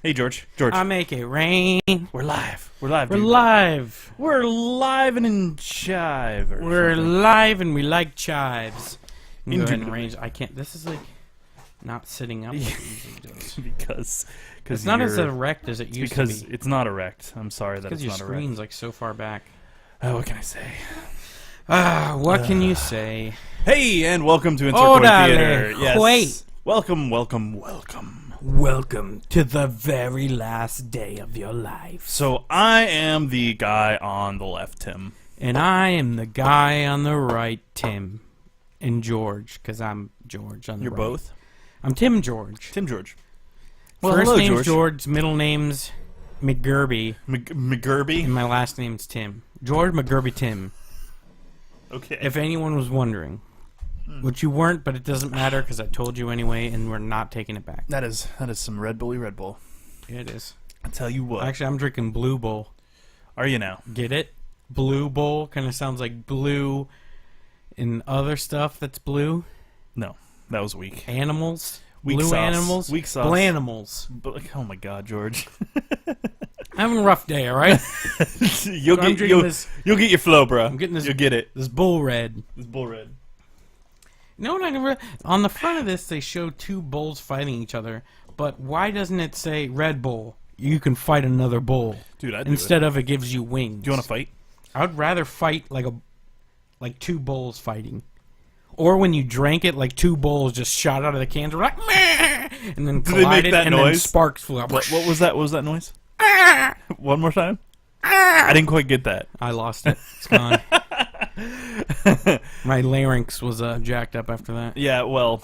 Hey, George. George. I make it rain. We're live. We're live, We're dude. live. We're live and in chive. Or We're something. live and we like chives. You can go ahead and Indubitably. arrange. I can't. This is like not sitting up. Like it usually does. because It's not as erect as it used to because be. it's not erect. I'm sorry that Because it's your not erect. screen's like so far back. What can I say? What can you say? Hey, and welcome to Oh, Insert Theater. Yes. wait. Welcome, welcome, welcome. Welcome to the very last day of your life. So I am the guy on the left, Tim. And I am the guy on the right, Tim. And George, because I'm George on the You're right. both? I'm Tim George. Tim George. Well, First hello, name's George. George, middle name's McGurby, McGurby? and my last name's Tim. George McGurby Tim. Okay. If anyone was wondering. Which you weren't, but it doesn't matter because I told you anyway, and we're not taking it back. That is some Red Bully Red Bull. Yeah, it is. I tell you what. Actually, I'm drinking Blue Bull. Are you now? Get it? Blue Bull kind of sounds like blue and other stuff that's blue. No, that was weak. Animals. Weak blue sauce. animals. Weak sauce. Blanimals. But, oh my God, George! I'm having a rough day, all right? you'll So I'm get drinking this. you'll get your flow, bro. I'm getting this. You'll get it. This Bull Red. This bull red. You know what I never... On the front of this, they show two bulls fighting each other. But why doesn't it say Red Bull? You can fight another bull. Dude, I'd do Instead of it gives you wings. Do you want to fight? I would rather fight like two bulls fighting. Or when you drank it, like two bulls just shot out of the cans, were like, meh, and then Do they make collided, that and then noise? sparks flew out. What was that? What was that noise? One more time. I didn't quite get that. I lost it. It's gone. My larynx was jacked up after that. Yeah, well.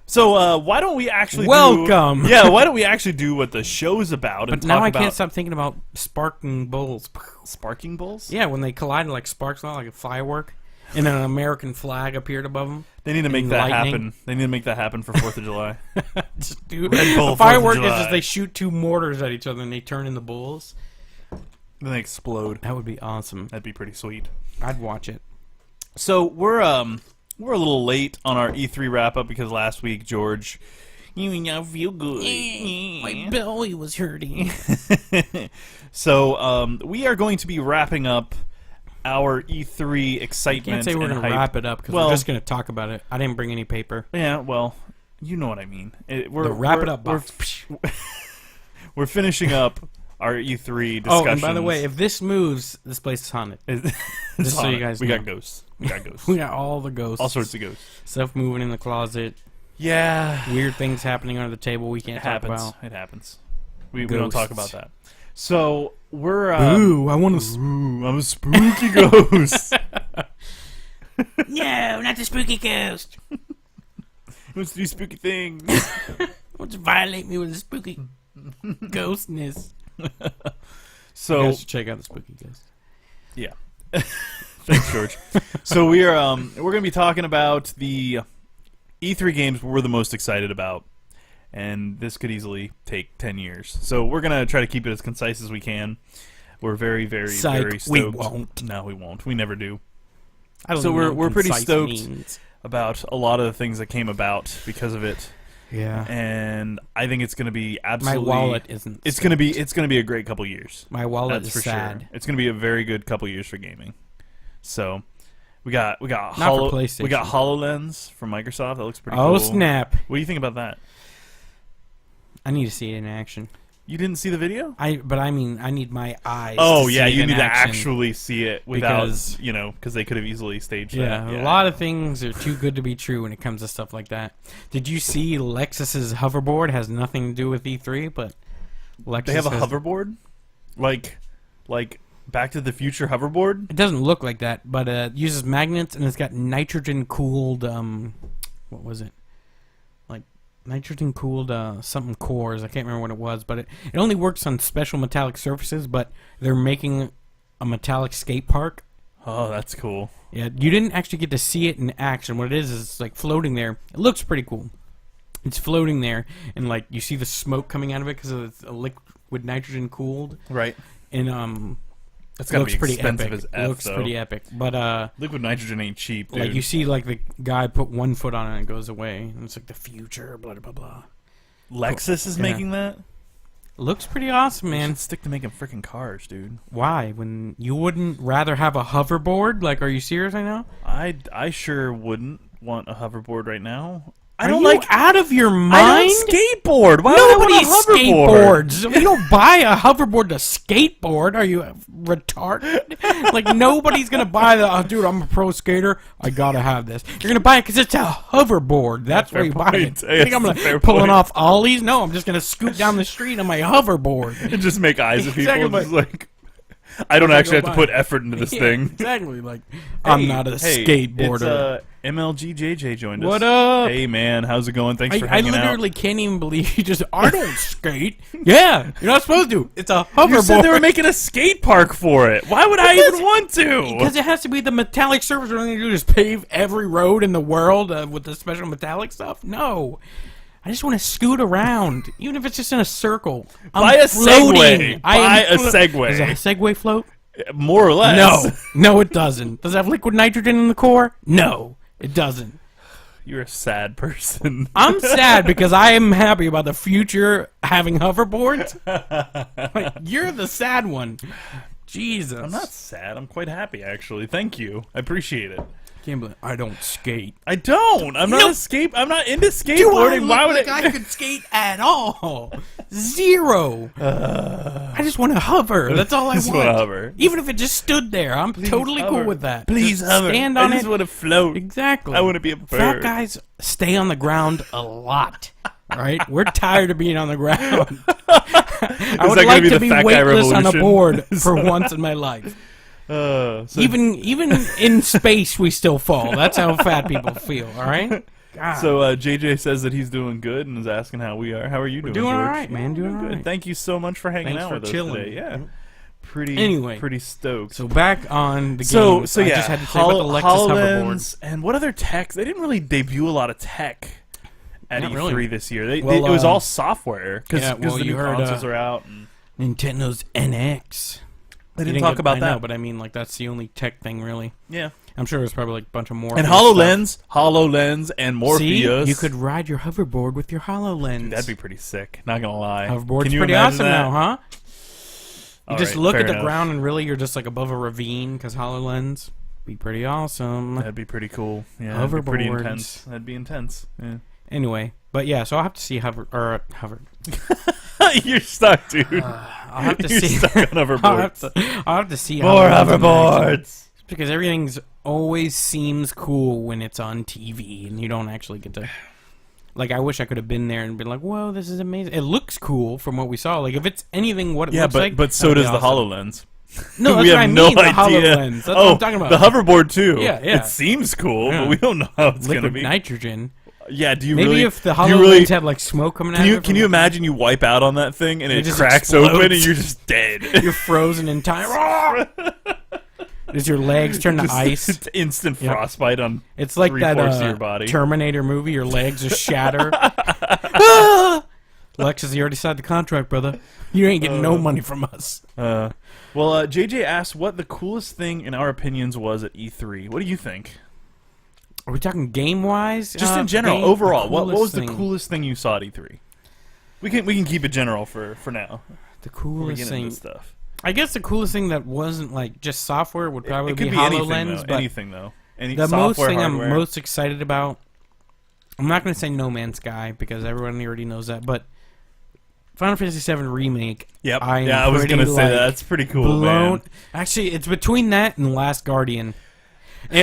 So why don't we actually Welcome! Yeah, why don't we actually do what the show's about? And But now talk I about can't stop thinking about sparking bulls. sparking bulls. Yeah, when they collide and like sparks out like a firework, and then an American flag appeared above them. They need to make And that lightning. happen. They need to make that happen for 4th of July. Just do Red Bull, 4th a of firework is July. just they shoot two mortars at each other and they turn into bulls. Then they explode. That would be awesome. That'd be pretty sweet. I'd watch it. So we're a little late on our E3 wrap up because last week, George, you don't feel good. My belly was hurting. So we are going to be wrapping up our E3 excitement. Can't say we're and going to hype. wrap it up because Well- we're just going to talk about it. I didn't bring any paper. Yeah, well, you know what I mean. The wrap it up box. We're finishing up our E3 discussions. Oh, and by the way, if this moves, this place is haunted. It's Just so you haunted. guys we know. got ghosts. We got ghosts. We got all the ghosts. All sorts of ghosts. Stuff moving in the closet. Yeah, Weird things happening under the table we can't it talk happens. about. It happens. We don't talk Ghosts. about that. So we're Ooh, I want to... Ooh, I'm a spooky ghost. No, not the spooky ghost. He wants to do spooky things. Wants to violate me with a spooky ghostness. So You guys should check out the spooky ghost. yeah, thanks, George. So we're gonna be talking about the E3 games we're the most excited about, and this could easily take 10 years. So we're gonna try to keep it as concise as we can. We're very, very, Psych, very stoked. we won't. No, we won't. We never do. I don't So even know we're what pretty concise stoked. means. About a lot of the things that came about because of it, Yeah. and I think it's gonna be My absolutely. wallet isn't. It's gonna be a great couple years. My wallet That's is for sad. sure. It's gonna be a very good couple years for gaming. So we got for PlayStation. we got HoloLens from Microsoft. That looks pretty Oh cool. snap! What do you think about that? I need to see it in action. You didn't see the video? I mean, I need my eyes. Oh to yeah, see it you in need to action. actually see it without Because- because they could have easily staged Yeah, that. a lot of things are too good to be true when it comes to stuff like that. Did you see Lexus's hoverboard has nothing to do with E3, but Lexus They have a has- hoverboard, like Back to the Future hoverboard. It doesn't look like that, but it uses magnets and it's got nitrogen cooled. What was it? Like nitrogen cooled something cores. I can't remember what it was, but it only works on special metallic surfaces. But they're making a metallic skate park. Oh, that's cool. Yeah, you didn't actually get to see it in action. What it is it's like floating there. It looks pretty cool. It's floating there, and like you see the smoke coming out of it because it's a liquid nitrogen cooled, Right. and That's it gotta looks be pretty expensive epic. as It F, looks though. pretty epic, but Liquid nitrogen ain't cheap, dude. like you see, like the guy put one foot on it and it goes away, and it's like the future, blah blah blah. Lexus is Yeah. making that? Looks pretty awesome, man. Stick to making freaking cars, dude. Why? When you wouldn't rather have a hoverboard? Like, are you serious right now? I sure wouldn't want a hoverboard right now. I Are don't you like out of your mind? I don't skateboard. Why Nobody would I want a hoverboard? skateboards. You don't buy a hoverboard to skateboard. Are you retarded? Like, nobody's going to buy the, oh, dude, I'm a pro skater. I got to have this. You're going to buy it because it's a hoverboard. That's where you buy it. You think I'm pulling off ollies? No, I'm just going to scoot down the street on my hoverboard. And just make eyes at people. Exactly. Just like, I don't actually have to put effort into this thing. Exactly. Like, I'm not a skateboarder. It's, MLGJJ joined us. What up? Hey, man. How's it going? Thanks for hanging out. I literally can't even believe you just, I don't skate. Yeah, you're not supposed to. It's a hoverboard. You said they were making a skate park for it. Why would I even want to? Because it has to be the metallic surface. What are you do? Just pave every road in the world with the special metallic stuff? No. I just want to scoot around, even if it's just in a circle. Buy a Segway. Buy a Segway. Does a Segway float? More or less. No, it doesn't. Does it have liquid nitrogen in the core? No, it doesn't. You're a sad person. I'm sad because I am happy about the future having hoverboards. Like, you're the sad one. Jesus. I'm not sad. I'm quite happy, actually. Thank you. I appreciate it. Can't believe I don't skate. I don't. I'm not I'm not into skateboarding. Do I look like I could skate at all? Zero. I just want to hover. That's all I Just want. want to hover. Even if it just stood there, I'm totally hover. cool with that. Please Just hover. stand on I just it. want to float. Exactly. I want to be a bird. Fat guys stay on the ground a lot. Right? We're tired of being on the ground. I would like to be weightless on a board for once in my life. So Even in space, we still fall. That's how fat people feel. All right. God. So JJ says that he's doing good and is asking how we are. How are you doing? Doing all George? right, man. Doing all good. right. Thank you so much for hanging Thanks out for with chilling. us today. Yeah. Pretty stoked. So back on the So game. yeah, I just had to say about the Lexus hoverboard. HoloLens and what other tech? They didn't really debut a lot of tech at Not E3 really. this year. It Well, was all software because yeah, well, the you new heard, consoles are out. And Nintendo NX. they didn't talk about I that. know, but I mean, like, that's the only tech thing, really. Yeah. I'm sure there's probably like a bunch of more. And HoloLens, and Morpheus. See, you could ride your hoverboard with your HoloLens. Dude, that'd be pretty sick. Not gonna lie. Hoverboard's Can you pretty imagine awesome that? now, huh? You All just right, look fair at the enough. ground and really you're just like above a ravine because HoloLens be pretty awesome. That'd be pretty cool. Yeah, that'd be pretty Hoverboards. intense. That'd be intense. Yeah. Anyway, but yeah, so I'll have to see hover. You're stuck, dude. I'll have to You're see. stuck on hoverboards. I'll have to see More HoloLens in action. hoverboards. Because everything's always seems cool when it's on TV and you don't actually get to. Like, I wish I could have been there and been like, "Whoa, this is amazing! It looks cool from what we saw." Like, if it's anything what it looks like, but so that'd does be the awesome. HoloLens. No, that's we what have I no mean. The idea. HoloLens. That's what I'm talking about. The hoverboard too. Yeah, yeah. It seems cool, Yeah. but we don't know how it's Liquid gonna be. nitrogen. Yeah. Do you Maybe really? if the do you HoloLens really, had like smoke coming out. Can you of it can from you it, imagine you wipe out on that thing and It it just cracks explodes. open and you're just dead? You're frozen in time. Does your legs turn to Just- ice? It's instant Yep. frostbite on. It's like that 3/4 of your body. Terminator movie. Your legs just shatter. Ah! Lexus, you already signed the contract, brother. You ain't getting no money from us. Well, JJ asked what the coolest thing in our opinions was at E3. What do you think? Are we talking game-wise? Just in general, game- overall, what coolest was the thing. coolest thing you saw at E3? We can keep it general for now. The Before we coolest get thing. into stuff. I guess the coolest thing that wasn't like just software would probably It could be be HoloLens. anything, though. But Anything though. Any the most software, thing hardware. I'm most excited about. I'm not going to say No Man's Sky because everyone already knows that, but Final Fantasy VII Remake. Yep. I am Yeah, I was pretty, gonna say like, that. That's pretty cool, blown. man. Actually, it's between that and Last Guardian.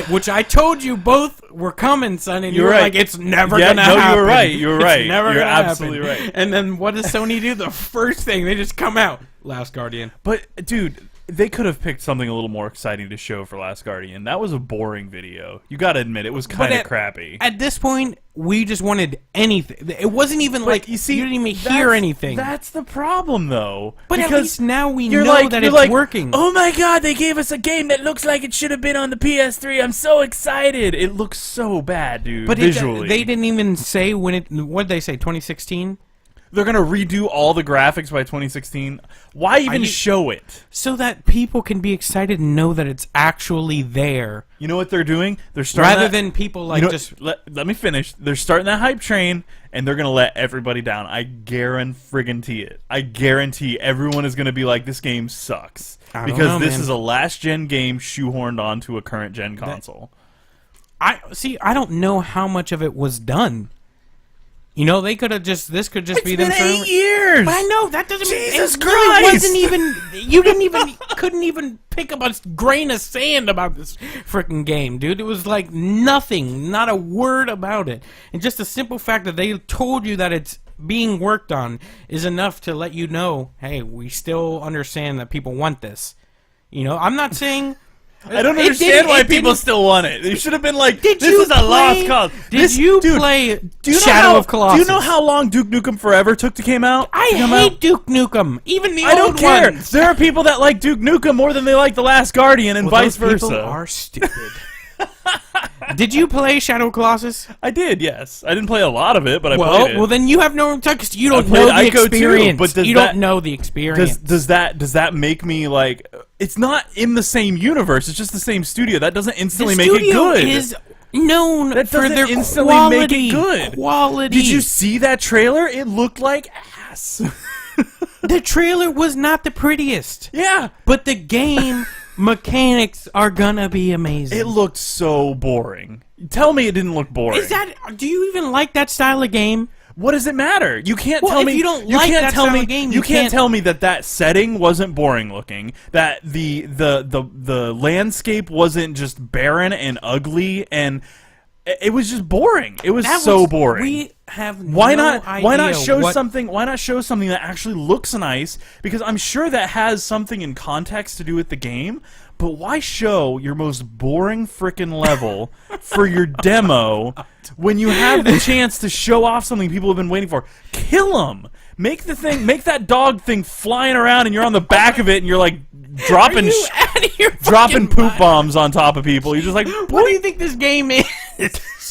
Which I told you both were coming, son, and you You're were right. like, "It's never Yeah, gonna no, happen." you were right. You were right. It's never You're gonna absolutely happen. right. And then what does Sony do? The first thing they just come out, Last Guardian. But dude, they could have picked something a little more exciting to show for Last Guardian. That was a boring video. You got to admit, it was kind of crappy. At this point, we just wanted anything. It wasn't even But like you see, you didn't even hear that's- anything. That's the problem, though. But at because least now we you're know like, that you're it's like, working. Oh my god, they gave us a game that looks like it should have been on the PS3. I'm so excited. It looks so bad, dude. But visually, they didn't even say when it. What did they say? 2016. they're gonna redo all the graphics by 2016. Why even show it? So that people can be excited and know that it's actually there. You know what they're doing? They're starting rather than people like just let me finish. They're starting that hype train, and they're gonna let everybody down. I guarantee it. I guarantee everyone is gonna be like, "This game sucks," because this is a last gen game shoehorned onto a current gen console. I don't know how much of it was done. You know, they could have just. This could just be them. It's been 8 years. But I know that doesn't mean Jesus it Christ. really wasn't even. You didn't even couldn't even pick up a grain of sand about this freaking game, dude. It was like nothing, not a word about it, and just the simple fact that they told you that it's being worked on is enough to let you know, hey, we still understand that people want this. You know, I'm not saying. I don't understand why people still want it. They should have been like, this is a lost cause. Did you play Shadow of Colossus? Do you know how long Duke Nukem Forever took to come out? I hate Duke Nukem. Even the old I don't care. ones. There are people that like Duke Nukem more than they like The Last Guardian and vice versa. People are stupid. Did you play Shadow of Colossus? I did, yes. I didn't play a lot of it, but I played it. Well, then you have no because you don't know the experience. But you don't know the experience. Does that make me like? It's not in the same universe. It's just the same studio. That doesn't instantly make it good. The studio is known for their instantly quality. Make it good. Quality. Did you see that trailer? It looked like ass. The trailer was not the prettiest. Yeah, but the game mechanics are gonna be amazing. It looked so boring. Tell me it didn't look boring. Do you even like that style of game? What does it matter? You can't tell me if you don't like that style of game. You can't tell me that setting wasn't boring looking. That the landscape wasn't just barren and ugly, and it was just boring. It was so boring. We have why no not? idea Why not show something? Why not show something that actually looks nice? Because I'm sure that has something in context to do with the game. But why show your most boring frickin' level for your demo when you have the chance to show off something people have been waiting for? Kill them. Make that dog thing flying around, and you're on the back of it, and you're like dropping poop bombs on top of people. You're just like, what do you think this game is?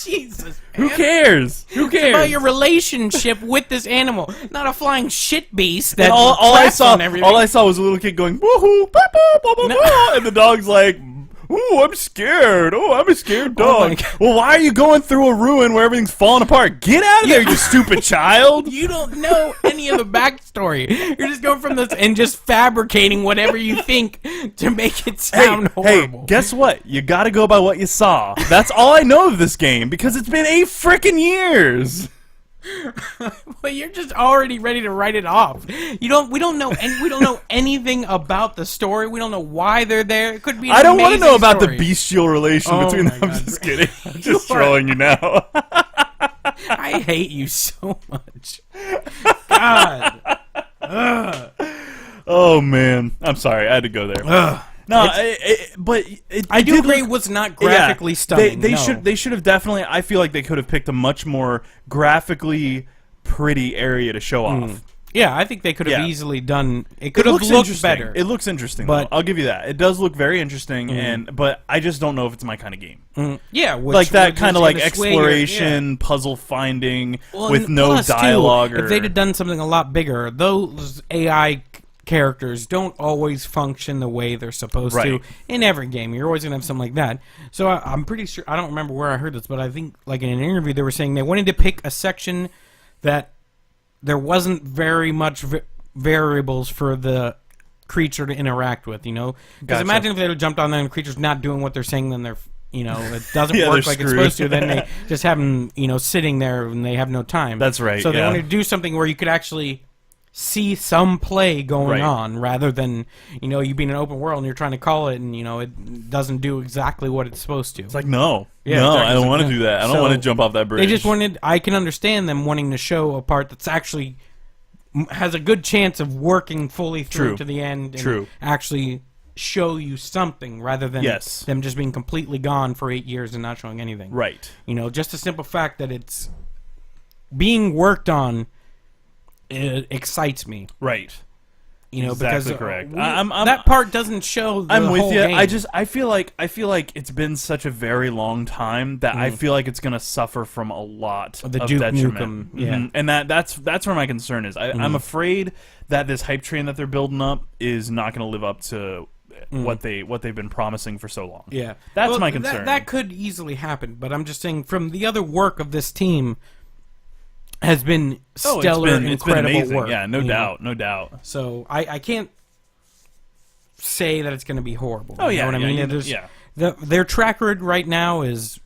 Jesus. Who cares? Who cares? It's about your relationship with this animal, not a flying shit beast. That all I saw was a little kid going woohoo, and the dog's like, "Ooh, I'm scared. Oh, I'm a scared dog." Well, why are you going through a ruin where everything's falling apart? Get out of there, you stupid child! You don't know any of the backstory. You're just going from this and just fabricating whatever you think to make it sound horrible. Hey, guess what? You gotta go by what you saw. That's all I know of this game, because it's been 8 frickin' years. Well, you're just already ready to write it off. We don't know anything about the story. We don't know why they're there. It could be. I don't want to know about the bestial relation between them. I'm just kidding. I'm just trolling you now. I hate you so much. God. Oh man, I'm sorry. I had to go there. No, I do agree it was not graphically stunning. They should have definitely. I feel like they could have picked a much more graphically pretty area to show off. Yeah, I think they could have easily done. It could have looked better. It looks interesting, but I'll give you that. It does look very interesting, but I just don't know if it's my kind of game. Yeah, like that kind of like exploration, puzzle finding with no dialogue. If they'd have done something a lot bigger, those AI characters don't always function the way they're supposed to in every game. You're always gonna have something like that. So I'm pretty sure, I don't remember where I heard this, but I think like in an interview they were saying they wanted to pick a section that there wasn't very much variables for the creature to interact with, you know? Because imagine if they had jumped on there and the creature's not doing what they're saying, then they're, you know, it doesn't work like it's supposed to. Then they just have them, you know, sitting there and they have no time. That's right. So they wanted to do something where you could actually see some play going on, rather than, you know, you being an open world and you're trying to call it and, you know, it doesn't do exactly what it's supposed to. It's like, no, I don't want to do that. I don't want to jump off that bridge. They just wanted, I can understand them wanting to show a part that's actually has a good chance of working fully through to the end and actually show you something, rather than them just being completely gone for 8 years and not showing anything. Right. You know, just the simple fact that it's being worked on, it excites me. Right. You know, exactly because correct. that part doesn't show. I'm with whole you. Game. I feel like it's been such a very long time that I feel like it's going to suffer from a lot The of Duke detriment. Nukem, yeah. And that's where my concern is. I'm afraid that this hype train that they're building up is not going to live up to what they've been promising for so long. Yeah, That's my concern. That could easily happen, but I'm just saying from the other work of this team has been stellar, it's been incredible amazing. work. Yeah, no doubt. So I can't say that it's going to be horrible. Oh, you know yeah, what I mean? Their track record right now is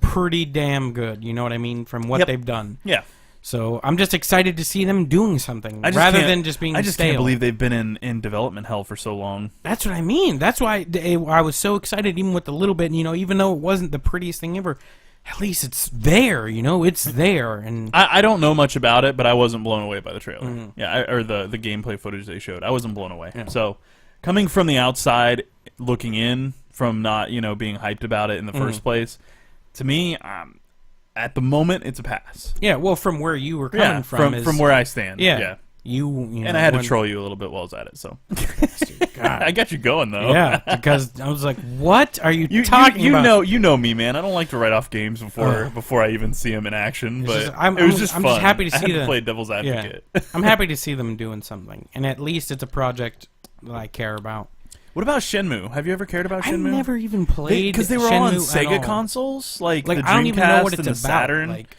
pretty damn good. You know what I mean? From what they've done. Yeah. So I'm just excited to see them doing something rather than just being. I just stale. can't believe they've been in development hell for so long. That's what I mean. That's why I was so excited, even with the little bit. You know, even though it wasn't the prettiest thing ever, at least it's there. You know, it's there. And I don't know much about it, but I wasn't blown away by the trailer. Yeah, or the gameplay footage they showed. I wasn't blown away. Yeah. So coming from the outside, looking in, from not being hyped about it in the first place, to me. At the moment, it's a pass. Yeah, well, from where you were coming from where I stand. Yeah. You know, and I had to troll you a little bit while I was at it, so God. I got you going though. Yeah, because I was like, "What are you talking about?" You know me, man. I don't like to write off games before I even see them in action. But it was just fun. I'm just happy to see I had them to play devil's advocate. Yeah. I'm happy to see them doing something, and at least it's a project that I care about. What about Shenmue? Have you ever cared about Shenmue? I never even played because they were all on Shenmue Sega consoles, like the Dreamcast I don't even know what and it's the about. Saturn. Like,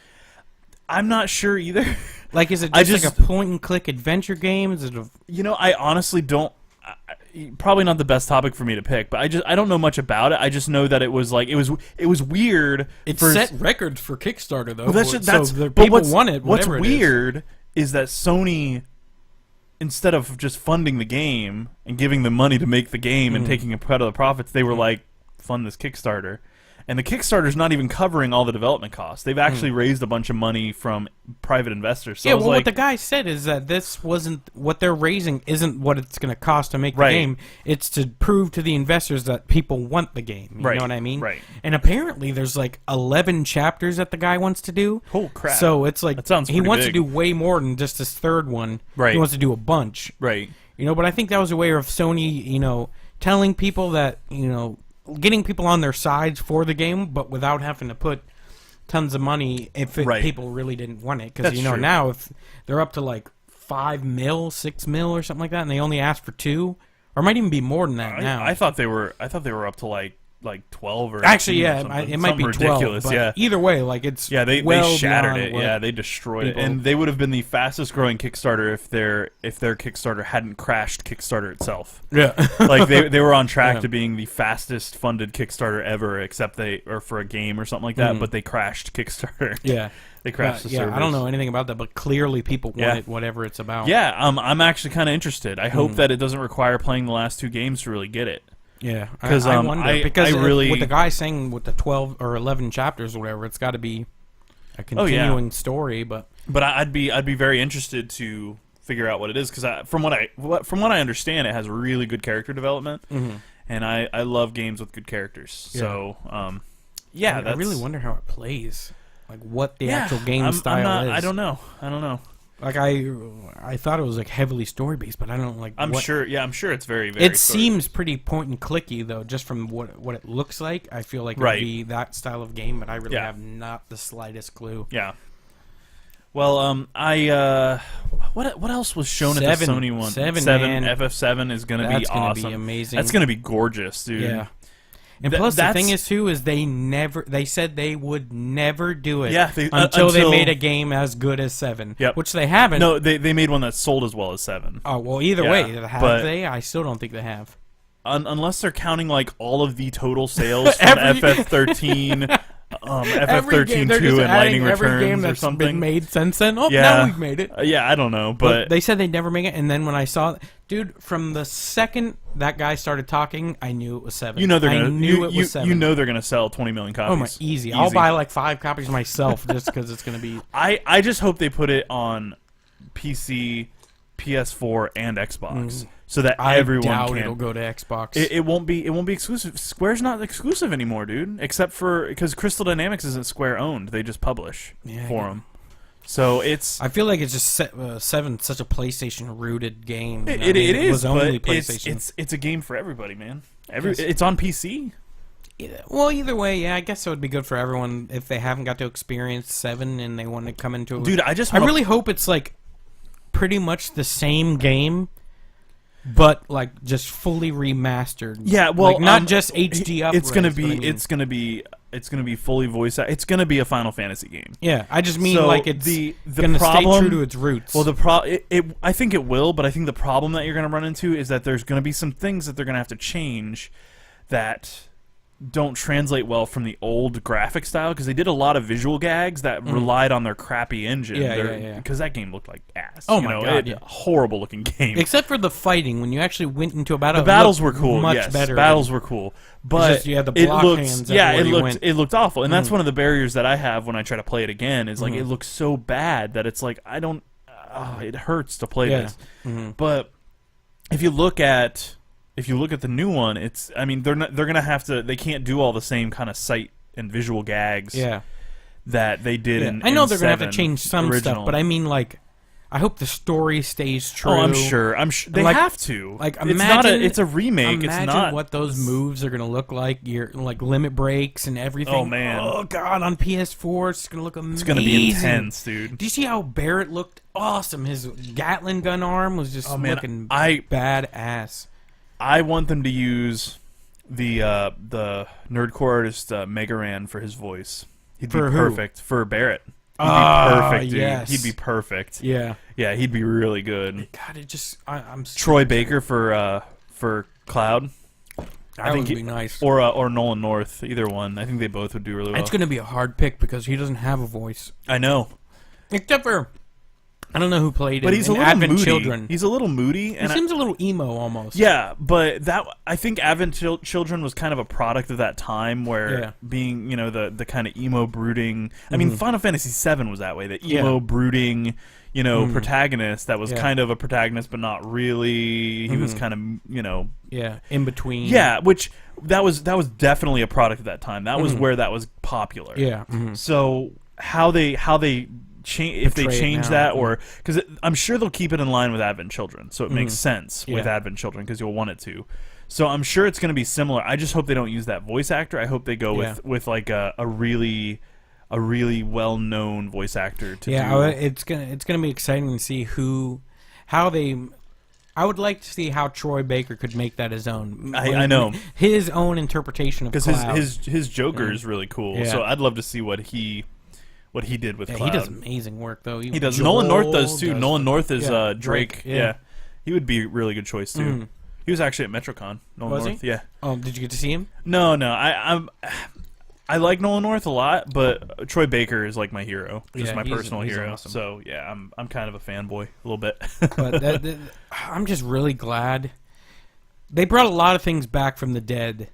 I'm not sure either. Like, is it just like a point-and-click adventure game? Is it I honestly don't. Probably not the best topic for me to pick, but I don't know much about it. I just know that it was weird. It set records for Kickstarter though. Well, people want it. What's weird is that Sony, instead of just funding the game and giving them money to make the game and taking a cut of the profits, they were like, fund this Kickstarter. And the Kickstarter's not even covering all the development costs. They've actually raised a bunch of money from private investors. So what the guy said is that this wasn't what they're raising isn't what it's going to cost to make the game. It's to prove to the investors that people want the game. You know what I mean? Right. And apparently there's like 11 chapters that the guy wants to do. Oh crap! So it's like that sounds he wants big. to do way more than just this third one. Right. He wants to do a bunch. Right. You know, but I think that was a way of Sony, telling people that, getting people on their sides for the game, but without having to put tons of money if people really didn't want it. Because true. now if they're up to like $5 million, $6 million or something like that, and they only ask for $2 million, or it might even be more than that now. I thought they were up to like 12 or actually, or it might be 12. Ridiculous, but either way, like it's they shattered it. Yeah, they destroyed people. it, and they would have been the fastest growing Kickstarter if their Kickstarter hadn't crashed Kickstarter itself. Yeah, like they were on track to being the fastest funded Kickstarter ever, except for a game or something like that. But they crashed Kickstarter. Yeah. They crashed the servers. I don't know anything about that, but clearly people want it, whatever it's about. Yeah, I'm actually kind of interested. I hope that it doesn't require playing the last 2 games to really get it. Yeah, because I wonder because with the guy saying with the 12 or 11 chapters or whatever, it's got to be a continuing story. But I'd be very interested to figure out what it is because from what I understand, it has really good character development, and I love games with good characters. Yeah. So I really wonder how it plays, like what the actual game style is. I don't know. Like I thought it was like heavily story based, but I don't like. I'm sure it's very very. It seems pretty point and clicky though, just from what it looks like. I feel like it would be that style of game, but I really have not the slightest clue. Yeah. Well, what else was shown at the Sony one? 7 FF7 is gonna be awesome. That's gonna be amazing. That's gonna be gorgeous, dude. Yeah. And plus, the thing is, too, is they said they would never do it until they made a game as good as 7, which they haven't. No, they made one that sold as well as 7. Oh, well, either way, have they? I still don't think they have. Unless they're counting, like, all of the total sales from FF13... FF13 2 and Lightning Returns every game that's or something been made since then. Now we've made it. I don't know, but they said they'd never make it. And then when I saw it, dude, from the second that guy started talking, I knew it was 7. You know they're gonna. It was 7. You know they're gonna sell 20 million copies. Oh my, easy. I'll buy like 5 copies myself just because it's gonna be. I just hope they put it on PC, PS4, and Xbox. So that everyone doubt can. It'll go to Xbox. It won't be exclusive. Square's not exclusive anymore, dude. Except for because Crystal Dynamics isn't Square owned; they just publish for them. So it's I feel like it's just Seven's such a PlayStation rooted game. it is, was only but PlayStation. it's a game for everybody, man. Yes. It's on PC. Well, either way, yeah, I guess it would be good for everyone if they haven't got to experience 7 and they want to come into it. Dude, I really hope it's like pretty much the same game, but like just fully remastered. Yeah, well, like, not just HD upgrades. It's gonna be fully voice. It's gonna be a Final Fantasy game. Yeah, I just mean So like it's the gonna problem, stay true to its roots. Well, I think it will, but I think the problem that you're gonna run into is that there's gonna be some things that they're gonna have to change that don't translate well from the old graphic style, because they did a lot of visual gags that relied on their crappy engine. Yeah. Because that game looked like ass. Oh my God, yeah. Horrible looking game. Except for the fighting, when you actually went into a battle, The battles were cool. Much yes, better. battles were cool, but just, you had the block hands everywhere it looked awful, and that's one of the barriers that I have when I try to play it again. Is like it looks so bad that it's like I don't. It hurts to play this. But if you look at the new one, they're gonna have to. They can't do all the same kind of sight and visual gags. Yeah. That they did. In I know in they're gonna have to 7 change some original. stuff, but I mean, like, I hope the story stays true. Oh, I'm sure. They like, have to. Like, it's not it's a remake. Imagine it's not what those moves are gonna look like. Your like limit breaks and everything. Oh man. Oh god, on PS4, it's gonna look amazing. It's gonna be intense, dude. Do you see how Barrett looked awesome? His Gatling gun arm was just looking badass. I want them to use the nerdcore artist Megaran for his voice. He'd be perfect for Barrett. He'd be perfect, dude. Yes. He'd be perfect. Yeah, he'd be really good. God, it just I'm Troy Baker for Cloud. That would be nice. Or Nolan North, either one. I think they both would do really well. It's going to be a hard pick because he doesn't have a voice. I know. Except for, I don't know who played but him. He's a little Advent moody. Children. He's a little moody. He seems a little emo almost. Yeah, but I think Advent Children was kind of a product of that time where being, the kind of emo brooding. I mean, Final Fantasy VII was that way. The emo brooding, protagonist that was kind of a protagonist, but not really. He was kind of, in between. Yeah, which that was definitely a product of that time. That was where that was popular. Yeah. So how they if they change that, or because I'm sure they'll keep it in line with Advent Children, so it makes sense with Advent Children because you'll want it to. So I'm sure it's going to be similar. I just hope they don't use that voice actor. I hope they go with like a really well known voice actor to do. It's gonna be exciting to see how they. I would like to see how Troy Baker could make that his own. I know his own interpretation of Cloud. Because his Joker is really cool. Yeah. So I'd love to see what he did with Cloud. He does amazing work, though. He does. Nolan North does, too. Nolan North is Drake. Yeah. He would be a really good choice, too. He was actually at MetroCon. Nolan North, yeah. Oh, did you get to see him? No. I like Nolan North a lot, but Troy Baker is like my hero. Just my personal hero. Awesome. So, yeah, I'm kind of a fanboy a little bit. But I'm just really glad. They brought a lot of things back from the dead,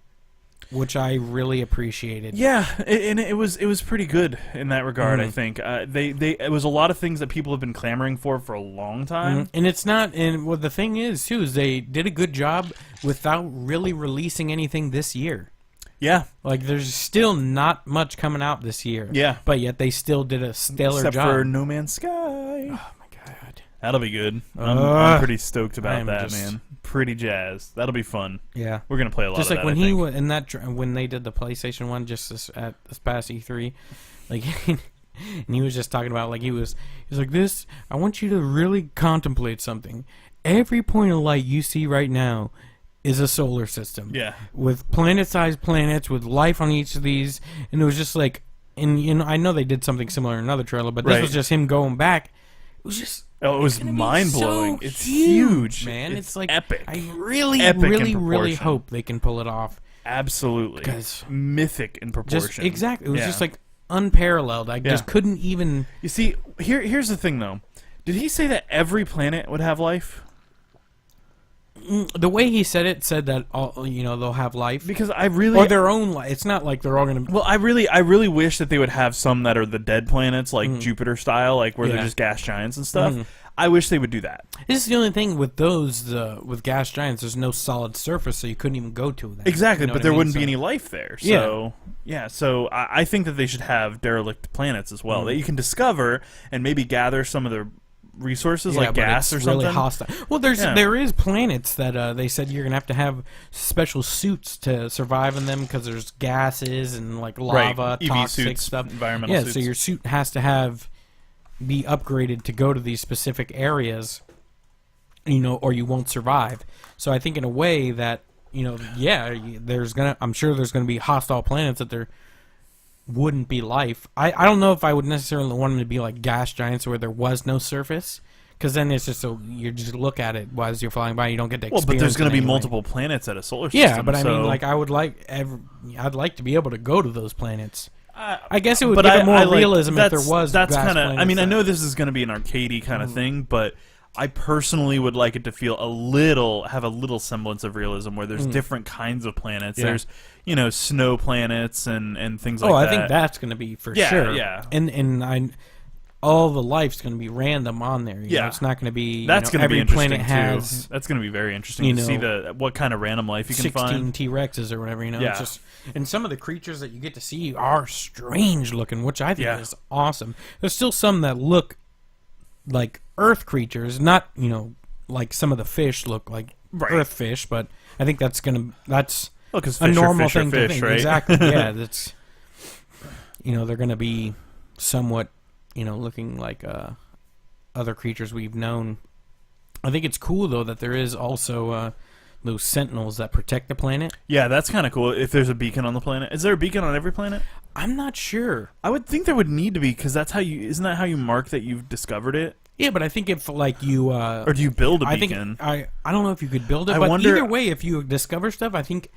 which I really appreciated. Yeah, and it was pretty good in that regard. I think it was a lot of things that people have been clamoring for a long time. And it's not. And what the thing is too is they did a good job without really releasing anything this year. Yeah, like there's still not much coming out this year. Yeah, but yet they still did a stellar job. Except for No Man's Sky. Oh my god, that'll be good. I'm pretty stoked about that, man. Pretty jazzed. That'll be fun. Yeah, we're gonna play a lot. Just of like that, when he was in that when they did the PlayStation one just at this past E3, like, and he was just talking about like he's like this. I want you to really contemplate something. Every point of light you see right now is a solar system. Yeah, with planet-sized planets with life on each of these, and it was just like, and I know they did something similar in another trailer, but this was just him going back. It was just. Oh, it was mind-blowing. So it's huge, man. It's like epic. I really hope they can pull it off. Absolutely. Because mythic in proportion. Exactly. It was just like unparalleled. I just couldn't even... You see, here's the thing, though. Did he say that every planet would have life? The way he said that all they'll have life because I really or their own life. It's not like they're all going to. Well, I really wish that they would have some that are the dead planets, like Jupiter style, like where they're just gas giants and stuff. I wish they would do that. This is the only thing with those with gas giants. There's no solid surface, so you couldn't even go to them. Exactly, You know but what there I mean? wouldn't be So- any life there. So so I think that they should have derelict planets as well that you can discover and maybe gather some of the resources like but gas it's or really something. hostile. Well, there is planets that they said you're gonna have special suits to survive in them because there's gases and like lava, EV toxic suits, stuff. environmental Yeah, suits. so your suit has to be upgraded to go to these specific areas, or you won't survive. So I think in a way that I'm sure there's gonna be hostile planets that there wouldn't be life. I don't know if I would necessarily want them to be like gas giants where there was no surface, because then it's just you just look at it as you're flying by. You don't get to experience. Well, but there's going to be anyway. multiple planets at a solar system. Yeah, but I so- mean, like I'd like to be able to go to those planets. I guess it would but give it more like, realism if there that's- was. That's gas kind of. I planets mean, I that- know this is going to be an arcadey kind of thing, but I personally would like it to feel have a little semblance of realism, where there's different kinds of planets. Yeah. There's snow planets and things like that. I think that's going to be for Yeah, sure. yeah. And all the life's going to be random on there. You know? It's not going to be. That's going to be every interesting planet too. has That's going to be very interesting to see what kind of random life you can 16 find. T-Rexes or whatever, Yeah. It's just, and some of the creatures that you get to see are strange looking, which I think is awesome. There's still some that look like Earth creatures, not, like some of the fish look like Earth fish, but I think that's Because a normal thing fish, to think. right? Exactly, yeah, that's, they're going to be somewhat, looking like other creatures we've known. I think it's cool, though, that there is also those sentinels that protect the planet. Yeah, that's kind of cool. If there's a beacon on the planet, is there a beacon on every planet? I'm not sure. I would think there would need to be, because isn't that how you mark that you've discovered it? Yeah, but I think if like you Or do you build a I beacon? think I don't know if you could build it, I but wonder- either way, if you discover stuff, I think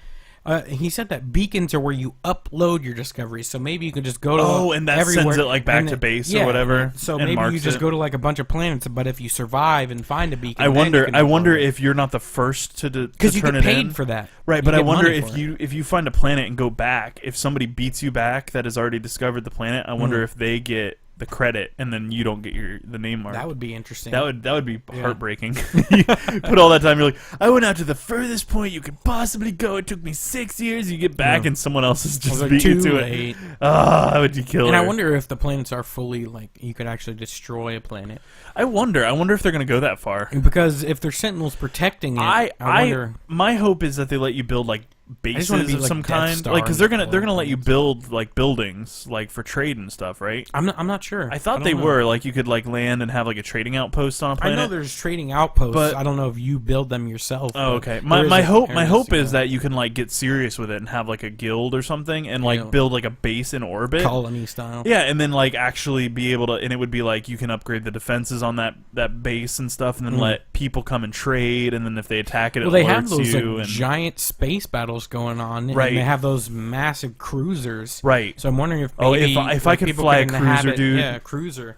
he said that beacons are where you upload your discoveries. So maybe you could just go to and that everywhere, sends it like back and to then- base yeah, or whatever. So and maybe marks you just it. go to like a bunch of planets, but if you survive and find a beacon, I wonder because if you're not the first to you turn get it paid in. for that, Right, You but I get wonder money for it. if you find a planet and go back, if somebody beats you back that has already discovered the planet, I wonder if they get the credit and then you don't get the name mark. That would be interesting. That would be heartbreaking. You put all that time. You're like, I went out to the furthest point you could possibly go. It took me 6 years. You get back and someone else has just like, beat you too to late. it. Ah, that would be killer. And I wonder if the planets are fully like you could actually destroy a planet. I wonder if they're going to go that far. Because if there's sentinels protecting it, I wonder. My hope is that they let you build like bases wanna be of like some Death kind, Star like because and they're gonna let you planets. build like buildings like for trade and stuff, right? I'm not sure. I thought don't they know. were like you could like land and have like a trading outpost on a I planet. know there's trading outposts. But- I don't know if you build them yourself. Oh, but okay. there My is my hope areas is to that you can like get serious with it and have like a guild or something and like Yeah. build like a base in orbit. colony style. Yeah, and then like actually be able to, and it would be like you can upgrade the defenses on that base and stuff, and then let people come and trade, and then if they attack it, Well, it they have alerts those you. like And giant space battles going on, Right. and they have those massive cruisers. right. So I'm wondering if Oh, maybe, if I could people fly a can cruiser, inhabit- dude. Yeah, a cruiser.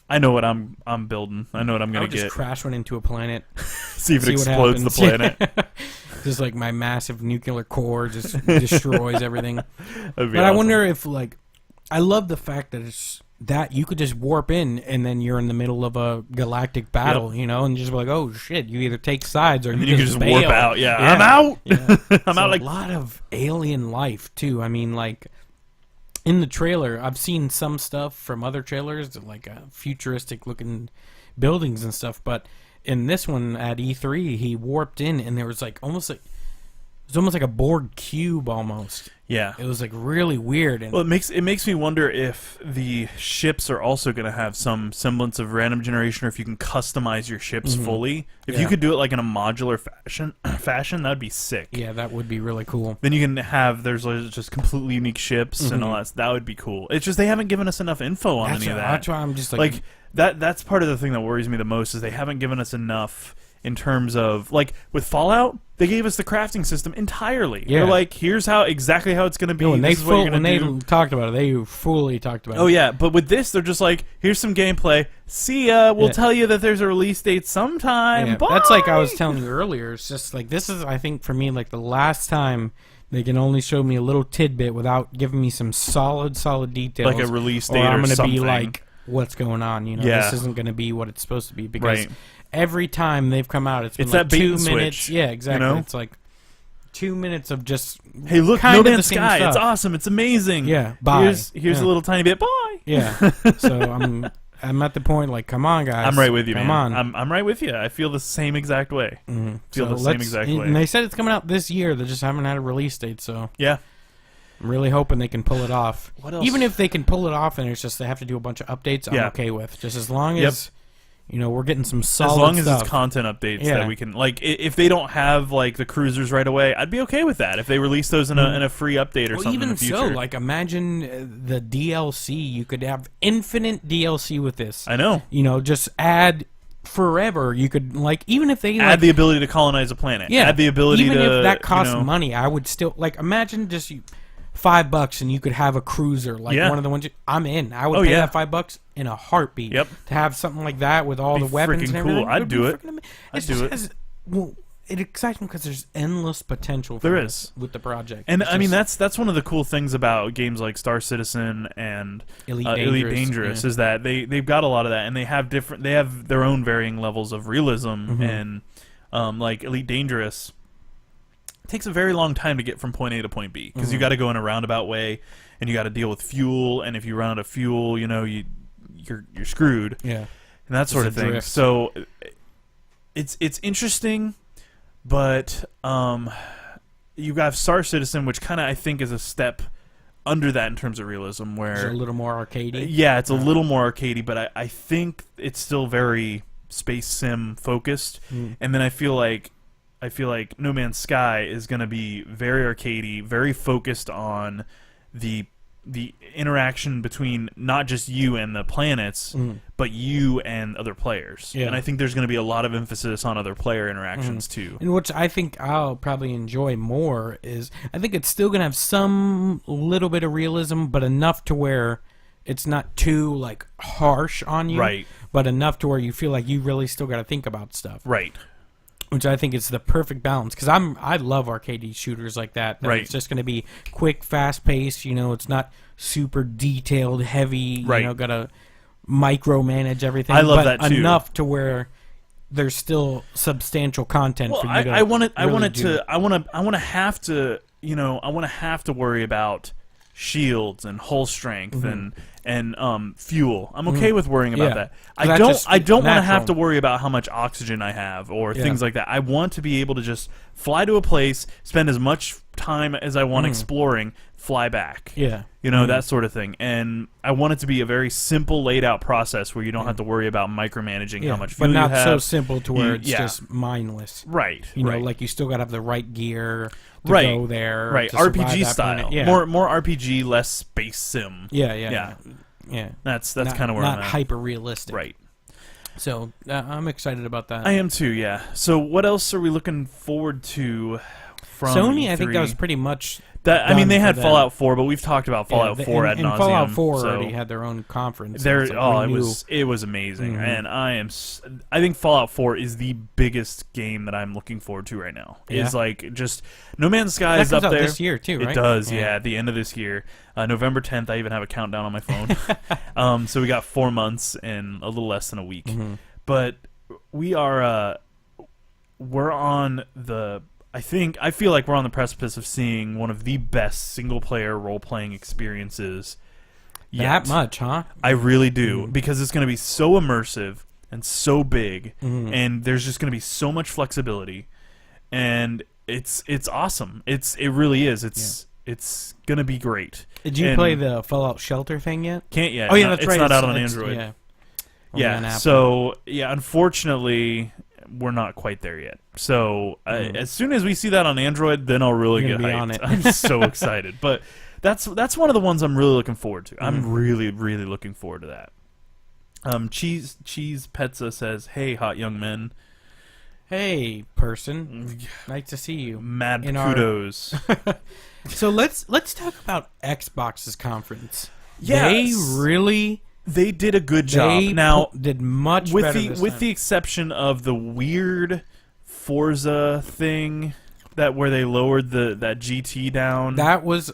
I know what I'm building. I know what I'm I gonna would just get. crash one into a planet. See if it see what explodes the happens. planet. Just like my massive nuclear core just destroys everything. That'd be But I awesome. wonder if like I love the fact that it's that you could just warp in and then you're in the middle of a galactic battle, and just be like, oh shit, you either take sides or And then you you can just bail. warp out. Yeah, I'm out. Yeah. I'm So out. Like a lot of alien life too. I mean, like in the trailer, I've seen some stuff from other trailers, like futuristic looking buildings and stuff. But in this one at E3, he warped in, and there was like almost like a board cube almost. yeah. It was like really weird. And Well, it makes me wonder if the ships are also going to have some semblance of random generation, or if you can customize your ships fully. If you Yeah. could do it like in a modular fashion, that'd be sick. yeah, that would be really cool. Then you can have there's like just completely unique ships and all that. That would be cool. It's just they haven't given us enough info on any of that. That's why I'm just Like that's part of the thing that worries me the most is they haven't given us enough in terms of like with Fallout they gave us the crafting system entirely. Yeah. They're like, here's exactly how it's going to be. when This is what you're gonna do. talked about it, they fully talked about it. Oh yeah, but with this they're just like, here's some gameplay. See ya. We'll Yeah. tell you that there's a release date sometime. Yeah, Bye! that's like I was telling you earlier. It's just like this is, I think, for me, like the last time they can only show me a little tidbit without giving me some solid details. like a release or date I'm or gonna something. be like, what's going on. You know, Yeah. this isn't going to be what it's supposed to be because Right. every time they've come out, it's been It's like that bait 2 and minutes. switch, Yeah, exactly. you know? It's like 2 minutes of just Hey, look, kind No of the Man's same Sky. It's stuff. awesome. It's amazing. Yeah, bye. Here's Yeah. a little tiny bit. Bye. Yeah. So I'm at the point like, come on, guys. I'm right with you, come man. on. I'm right with you. I feel the same exact way. Mhm. Feel So the same exact way. And they said it's coming out this year. They just haven't had a release date, so Yeah. I'm really hoping they can pull it off. What else? Even if they can pull it off and it's just they have to do a bunch of updates, I'm Yeah. okay with. Just as long Yep. as we're getting some solid As long as stuff. it's content updates Yeah. that we can, like, if they don't have like the cruisers right away, I'd be okay with that. If they release those in a free update or Well, something even in the future. so, like imagine the DLC. You could have infinite DLC with this. I know. Just add forever. You could even if they Add the ability to colonize a planet. yeah, Add the ability even to if that costs you know, money, I would still imagine just $5 and you could have a cruiser like Yeah. one of the ones. I'm in. I would Oh, pay yeah. that $5 in a heartbeat. Yep. To have something like that with all Be the weapons freaking and cool. everything. I'd would do be it. freaking I'd It do just it. it excites me because there's endless potential. For There this is. with the project. And It's I mean just that's one of the cool things about games like Star Citizen and Elite Elite Dangerous, Dangerous yeah. is that they've got a lot of that, and they have their own varying levels of realism. Mhm. And like Elite Dangerous takes a very long time to get from point A to point B because you Mhm. got to go in a roundabout way, and you got to deal with fuel, and if you run out of fuel, you're screwed, Yeah. and that sort of It's a thing. drift. So it's interesting, but you got Star Citizen, which kind of I think is a step under that in terms of realism, It's where a little more arcadey. yeah, it's a little more arcadey, but I think it's still very space sim focused. Mm. And then I feel like No Man's Sky is going to be very arcadey, very focused on the interaction between not just you and the planets, Mm. but you and other players. Yeah. And I think there's going to be a lot of emphasis on other player interactions too. And which I think I'll probably enjoy more is I think it's still gonna have some little bit of realism, but enough to where it's not too harsh on you, Right. But enough to where you feel like you really still got to think about stuff, Right. which I think is the perfect balance. Because I love arcade shooters like that. Right. It's just gonna be quick, fast paced. It's not super detailed, heavy. Right. Gotta micromanage everything. I love but that, too. enough to where there's still substantial content Well, for you to I want to have to worry about shields and hull strength and fuel. I'm okay with worrying about Yeah. that. That's I don't want to natural. have to worry about how much oxygen I have or Yeah. things like that. I want to be able to just fly to a place, spend as much time as I want exploring, fly back. Yeah. That sort of thing. And I want it to be a very simple, laid out process where you don't have to worry about micromanaging how much fuel but not you have. so simple to where You- it's yeah. just mindless. Right. You know, right. you still got to have the right gear to Right. go there. Right, to survive RPG that style. planet. Yeah. More RPG, less space sim. Yeah. Yeah. That's kind of where not I'm at. hyper realistic. Right. So I'm excited about that. I am too. Yeah. So what else are we looking forward to from Sony, E3? I think that was pretty much that. I mean, they done had for them. Fallout 4, but we've talked about Fallout 4 ad and nauseum. Fallout 4 so already had their own conference. There, It's it was amazing, Mhm. and I think Fallout 4 is the biggest game that I'm looking forward to right now. Yeah. Is just No Man's Sky that is comes up out there this year too, right? It does, yeah. At the end of this year, November 10th. I even have a countdown on my phone. So we got 4 months and a little less than a week. Mhm. But we're on the. I feel like we're on the precipice of seeing one of the best single-player role-playing experiences yet. That much, huh? I really do, because it's going to be so immersive and so big, Mhm. and there's just going to be so much flexibility, and it's awesome. It really is. It's going to be great. Did you And play the Fallout Shelter thing yet? Can't yet. Oh yeah, No, that's it's right. not out on It's- Android. Yeah. Only on Yeah. Apple. So unfortunately, we're not quite there yet. So as soon as we see that on Android, then I'll really You're get gonna be hyped. on it. I'm so excited. But that's one of the ones I'm really looking forward to. I'm really looking forward to that. Cheese Petza says, "Hey, hot young men, Hey, person. Nice to see you. mad In our- kudos." So let's talk about Xbox's conference. Yes. They did a good job. They Now, did much with better the this with time. the exception of the weird Forza thing where they lowered that GT down. That was.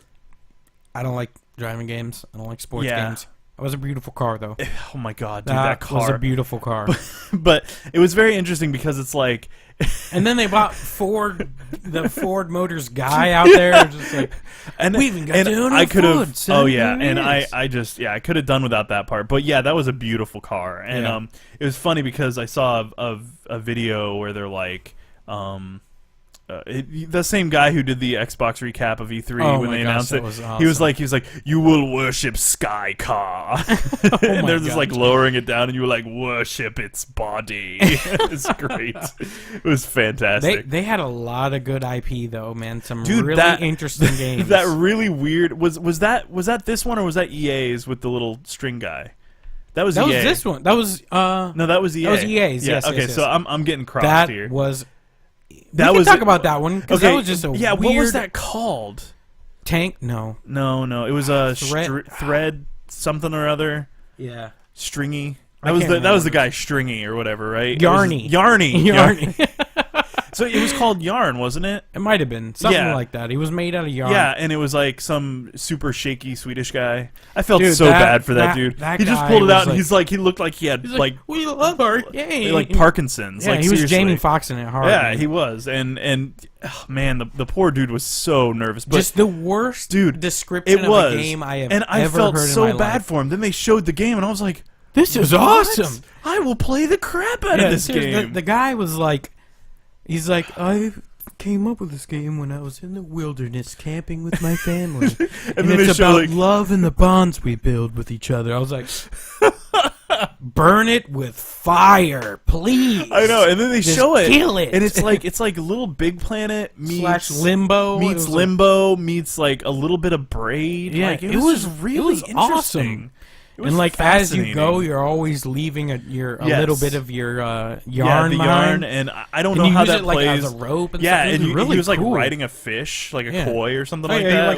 I don't like driving games. I don't like sports Yeah. games. That was a beautiful car, though. Oh my god, dude, that car was a beautiful car. But it was very interesting because it's like, and then they bought the Ford Motors guy out there, just like, and we even got to own I a could Ford. have, oh yeah, and I just I could have done without that part. But yeah, that was a beautiful car, and it was funny because I saw a video where they're like, the same guy who did the Xbox recap of E3 when they announced it, awesome. he was like, you will worship Sky Car, and they're just like lowering it down, and you were like, worship its body. It's great. It was fantastic. They had a lot of good IP though, man. Some really interesting games. That really weird was that this one or was that EA's with the little string guy? That was this one. That was no, that was EA. That was EA's. Yeah. Yes. Okay, yes. so I'm getting crossed here. That was talk about that one because that was just a weird. What was that called? Tank? No. It was a thread something or other. Yeah. Stringy. That was the guy Stringy or whatever, right? Yarny. Yarny. So it was called Yarn, wasn't it? It might have been something like that. He was made out of yarn. Yeah, and it was like some super shaky Swedish guy. I felt so bad for that dude. He just pulled it out, and he looked like he had like we love our game, like Parkinson's. Yeah, like, he was seriously. Jamie Foxxing it hard. Yeah, he was, and oh, man, the poor dude was so nervous. But just the worst description of a game I have ever heard in my life. And I felt so bad for him. Then they showed the game, and I was like, "This is awesome! I will play the crap out of this game." The guy was like. He's like, I came up with this game when I was in the wilderness camping with my family. and it's about love and the bonds we build with each other. I was like, burn it with fire, please. I know, and then they show it. Kill it. And it's like Little Big Planet meets Limbo. Meets Limbo meets like a little bit of Braid. Yeah, like, it was really interesting. Awesome. And like as you go, you're always leaving a little bit of your yarn. The yarn, and I don't know how that plays. Like as a rope. And yeah, stuff. And really he was like cool. riding a fish, like a koi or something like that.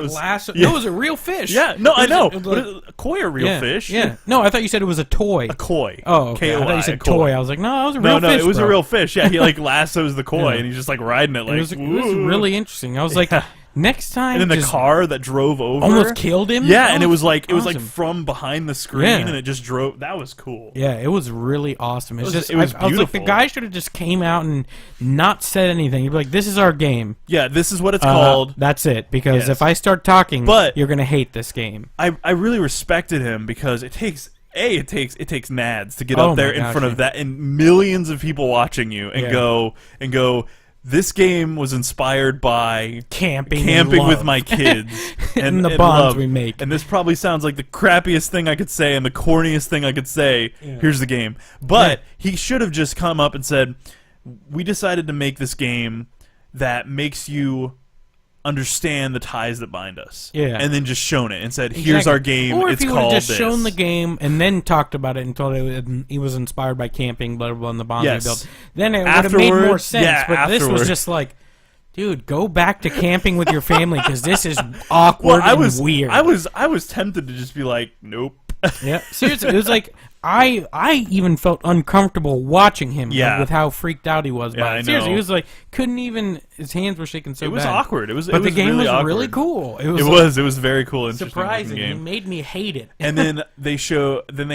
That was a real fish. Yeah, no, I know. But koi are real fish. Yeah, no, I thought you said it was a toy. A koi. Oh, okay. I thought you said toy. I was like, no, it was a real fish. No, it was a real fish. Yeah, he like lassos the koi, and he's just like riding it. Like it was really interesting. I was like. Next time, and then the car that drove over almost killed him. Yeah, and it was like from behind the screen, and it just drove. That was cool. Yeah, it was really awesome. It was beautiful. I was like, the guy should have just came out and not said anything. He'd be like, "This is our game. Yeah, this is what it's called. That's it." Because if I start talking, you're gonna hate this game. I really respected him because it takes nads to get up there in front of that and millions of people watching you and go. This game was inspired by camping with my kids and the bonds we make. And this probably sounds like the crappiest thing I could say and the corniest thing I could say. Yeah. Here's the game. But he should have just come up and said, we decided to make this game that makes you understand the ties that bind us. Yeah. And then just shown it and said, here's our game. Or if it's he called would have just this. shown the game and then talked about it and told it he was inspired by camping, blah, blah, blah, and the bonds we built. Then it would have made more sense. But this was just like, dude, go back to camping with your family because this is awkward and weird. I was tempted to just be like, nope. Yeah, seriously, it was like I even felt uncomfortable watching him with how freaked out he was. Yeah, I know. Seriously, he was like couldn't even. His hands were shaking so bad. It was awkward. It was. But it was the game really was awkward. really cool. It was very cool. Interesting surprising. Game. It made me hate it. And then they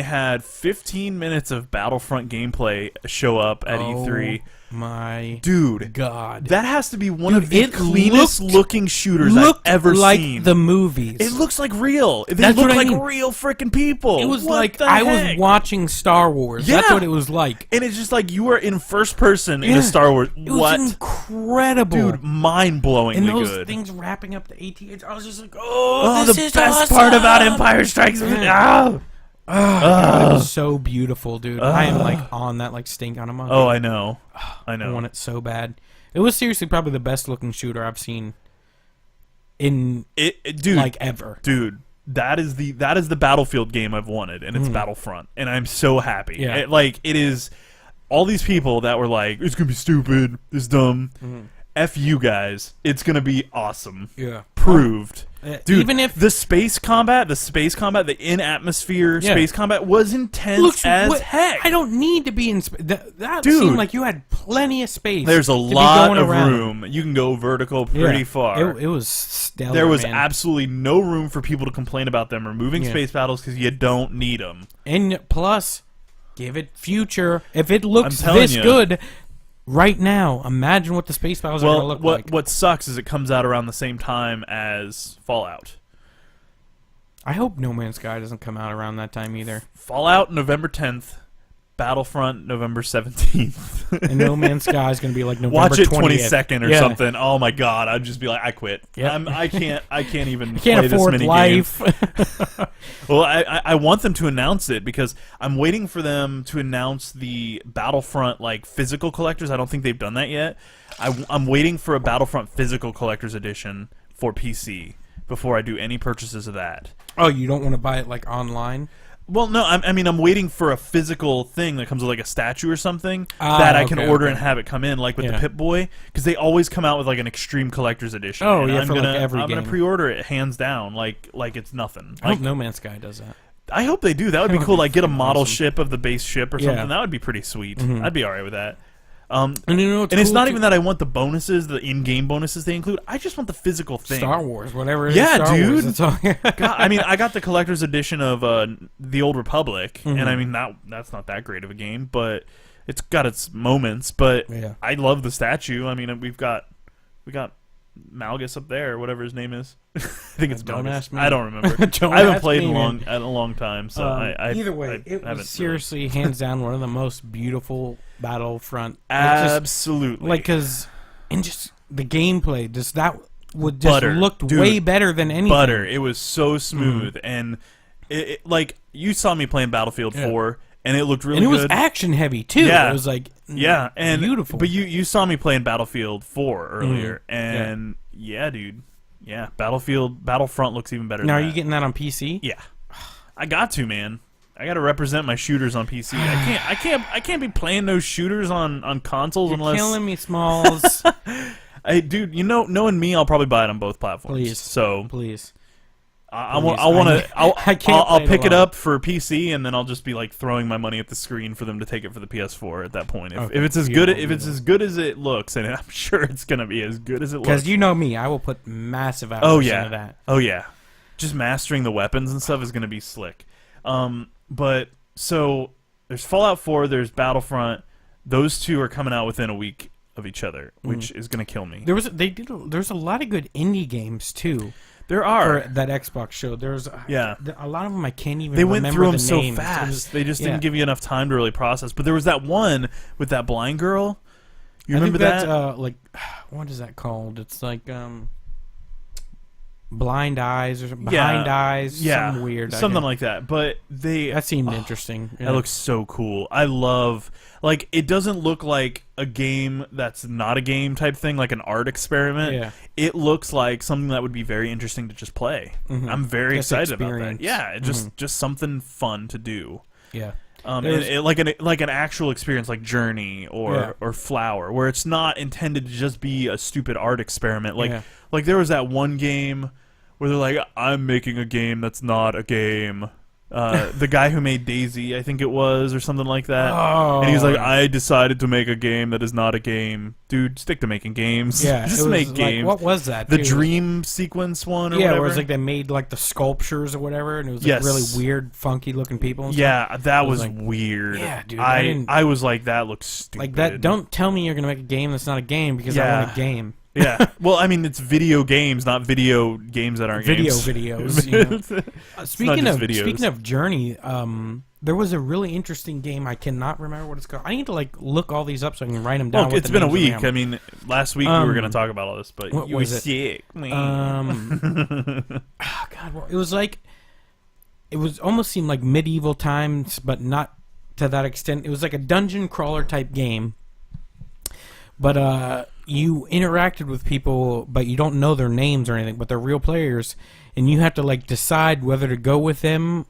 had 15 minutes of Battlefront gameplay show up at E3. My dude, God, that has to be one of the cleanest looking shooters I've ever seen. The movies. It looks like real. They look like real freaking people. It was like I was watching Star Wars. Yeah. That's what it was like. And it's just like you were in first person in a Star Wars. It was incredible, dude, mind-blowingly good. And those things wrapping up the ATH, I was just like, oh, this is the best part about Empire Strikes Back. God, it was so beautiful, dude. I am like on that like stink on a monkey. Oh, I know. I want it so bad. It was seriously probably the best looking shooter I've seen in dude, like ever. Dude, that is the Battlefield game I've wanted, and it's Battlefront, and I'm so happy. Yeah. It is all these people that were like, it's gonna be stupid, it's dumb. F you guys, it's gonna be awesome. Yeah, improved. Dude, even if the space combat, the in-atmosphere space combat was intense as heck. I don't need to be in space. That Dude, seemed like you had plenty of space. There's a lot of room. You can go vertical pretty far. It was stellar. There was man. absolutely no room for people to complain about them removing space battles because you don't need them. And plus, give it future. If it looks this you. good right now, imagine what the space battles are going to look like. What sucks is it comes out around the same time as Fallout. I hope No Man's Sky doesn't come out around that time either. Fallout November 10th, Battlefront November 17th. And No Man's Sky is going to be like November Watch it 20th. 22nd or something. Oh my god, I'd just be like, I quit. Yep. I can't even Can't play afford this many life. games. Well, I want them to announce it because I'm waiting for them to announce the Battlefront like physical collectors. I don't think they've done that yet. I'm waiting for a Battlefront physical collector's edition for PC before I do any purchases of that. Oh, you don't want to buy it like online? Well, no, I mean, I'm waiting for a physical thing that comes with like a statue or something that I can order and have it come in, like with the Pip-Boy, because they always come out with like an extreme collector's edition. Oh, and yeah, I'm gonna, every I'm game. gonna pre-order it hands down, like it's nothing. I hope No Man's Sky does that. I hope they do. That would be cool. Like get a model awesome. ship of the base ship or something. That would be pretty sweet. I'd be alright with that. And you know, it's not even that I want the bonuses, the in-game bonuses they include. I just want the physical thing. Star Wars, whatever it is. Yeah, Star dude. Wars, that's all. God, I mean, I got the collector's edition of The Old Republic, and I mean that's not that great of a game, but it's got its moments. But I love the statue. I mean, we got Malgus up there, or whatever his name is. I think it's Don't Malgus. ask me. I don't remember. I haven't played in a long time, so either way, it was seriously hands down one of the most beautiful Battlefront. Absolutely, like because and just the gameplay, just that would just looked Dude, way better than anything. Butter. It was so smooth, and it like you saw me playing Battlefield 4. And it looked really good. And it was action heavy too. Yeah. It was like and beautiful. But you saw me playing Battlefield 4 earlier, and dude, Battlefront looks even better. Now, than are you getting that on PC? Yeah, I got to, man. I got to represent my shooters on PC. I can't be playing those shooters on consoles You're unless killing me, Smalls. Dude, knowing me, I'll probably buy it on both platforms. Please, so please. I'll pick it alone. up for PC, and then I'll just be like throwing my money at the screen for them to take it for the PS4 at that point. If it's as good as it looks, and I'm sure it's gonna be as good as it looks. Because you know me, I will put massive hours into that. Oh yeah, just mastering the weapons and stuff is gonna be slick. But so there's Fallout 4, there's Battlefront. Those two are coming out within a week of each other, which is gonna kill me. There's a lot of good indie games too. There are. For that Xbox show. There's a lot of them I can't even remember. They went through them the so names. fast. They just didn't give you enough time to really process. But there was that one with that blind girl. You remember that? That's, like, what is that called? It's like Blind Eyes or Behind Eyes. Something weird. Something like that. But that seemed interesting. That looks so cool. I love, like, it doesn't look like a game that's not a game type thing, like an art experiment. Yeah. It looks like something that would be very interesting to just play. I'm very excited about that. Yeah, just something fun to do. Yeah. Like an actual experience, like Journey or Flower, where it's not intended to just be a stupid art experiment. Like there was that one game where they're like, I'm making a game that's not a game. The guy who made Daisy, I think it was, or something like that. Oh. And he's like, I decided to make a game that is not a game. Dude, stick to making games. Yeah, just make games. What was that? The dream sequence one, or whatever. Where it's like they made like the sculptures or whatever, and it was like really weird, funky looking people. And stuff. That was like, weird. Yeah, dude. I was like, that looks stupid. Like that. Don't tell me you're gonna make a game that's not a game because I want a game. Yeah. Well, I mean, it's video games, not video games that aren't games. Videos. You know? Speaking of Journey, there was a really interesting game. I cannot remember what it's called. I need to like look all these up so I can write them down. Well, it's been a week. I mean, last week we were going to talk about all this, but what you were sick. Oh God, well, it was like almost seemed like medieval times, but not to that extent. It was like a dungeon crawler type game, but you interacted with people, but you don't know their names or anything, but they're real players, and you have to like decide whether to go with them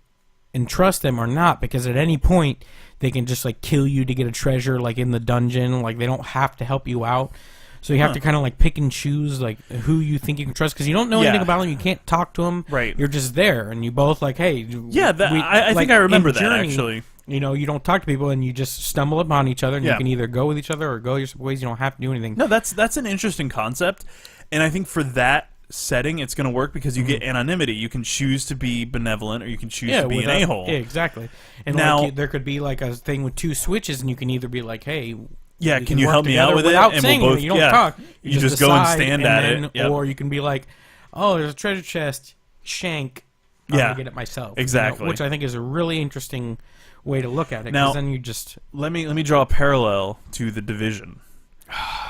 and trust them or not, because at any point they can just like kill you to get a treasure like in the dungeon. Like they don't have to help you out. So you have to kind of like pick and choose like who you think you can trust, because you don't know anything about them. You can't talk to them. Right. You're just there, and you both like, hey. Yeah, I think I remember that actually. You know, you don't talk to people, and you just stumble upon each other, and you can either go with each other or go your separate ways. You don't have to do anything. No, that's an interesting concept, and I think for that setting, it's going to work because you get anonymity. You can choose to be benevolent, or you can choose to be an a-hole. Yeah, exactly. And now there could be like a thing with 2 switches, and you can either be like, hey. Yeah, can you help me out with it? Without and saying we'll both, you don't talk. You just go and stand at it. Yep. Or you can be like, oh, there's a treasure chest, shank. I'm going to get it myself. Exactly. You know, which I think is a really interesting way to look at it. Now, then you just... Let me draw a parallel to The Division.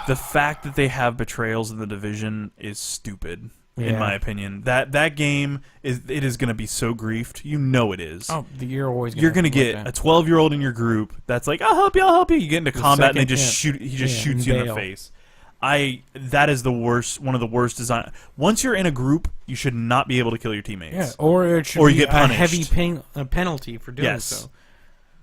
The fact that they have betrayals in The Division is stupid. In my opinion, that game is going to be so griefed. You know it is. Oh, you're going to get a 12-year-old in your group that's like, I'll help you. You get into combat and they just shoot. He just shoots you in the face. That is the worst. One of the worst design. Once you're in a group, you should not be able to kill your teammates. Yeah, or it should or be you get punished. A heavy penalty for doing so.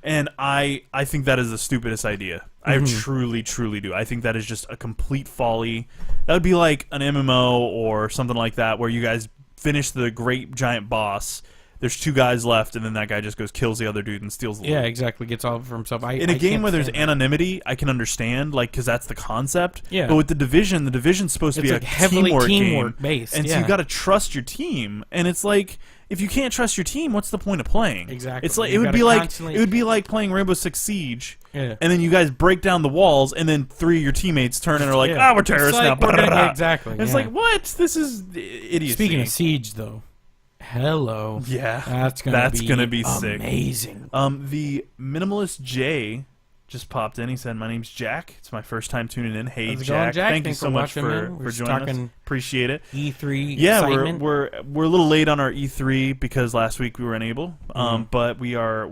And I think that is the stupidest idea. I truly, truly do. I think that is just a complete folly. That would be like an MMO or something like that, where you guys finish the great giant boss. There's 2 guys left, and then that guy just goes kills the other dude and steals the loot. Yeah, exactly. Gets all for himself. In a game where there's anonymity, I can understand, like, because that's the concept. Yeah. But with the Division's supposed to be like a heavily teamwork teamwork game, based, and so you got to trust your team. And it's like, if you can't trust your team, what's the point of playing? Exactly. It's like it would be like playing Rainbow Six Siege, and then you guys break down the walls, and then 3 of your teammates turn and are like, we're terrorists now. Exactly. It's like, what? This is idiocy. Speaking of Siege, though. Hello. Yeah. That's gonna be sick. Amazing. The Minimalist J just popped in. He said, "My name's Jack. It's my first time tuning in. Hey, Jack. Thank you so much for joining us. Appreciate it. E3. Yeah, excitement. we're a little late on our E3 because last week we were unable. But we are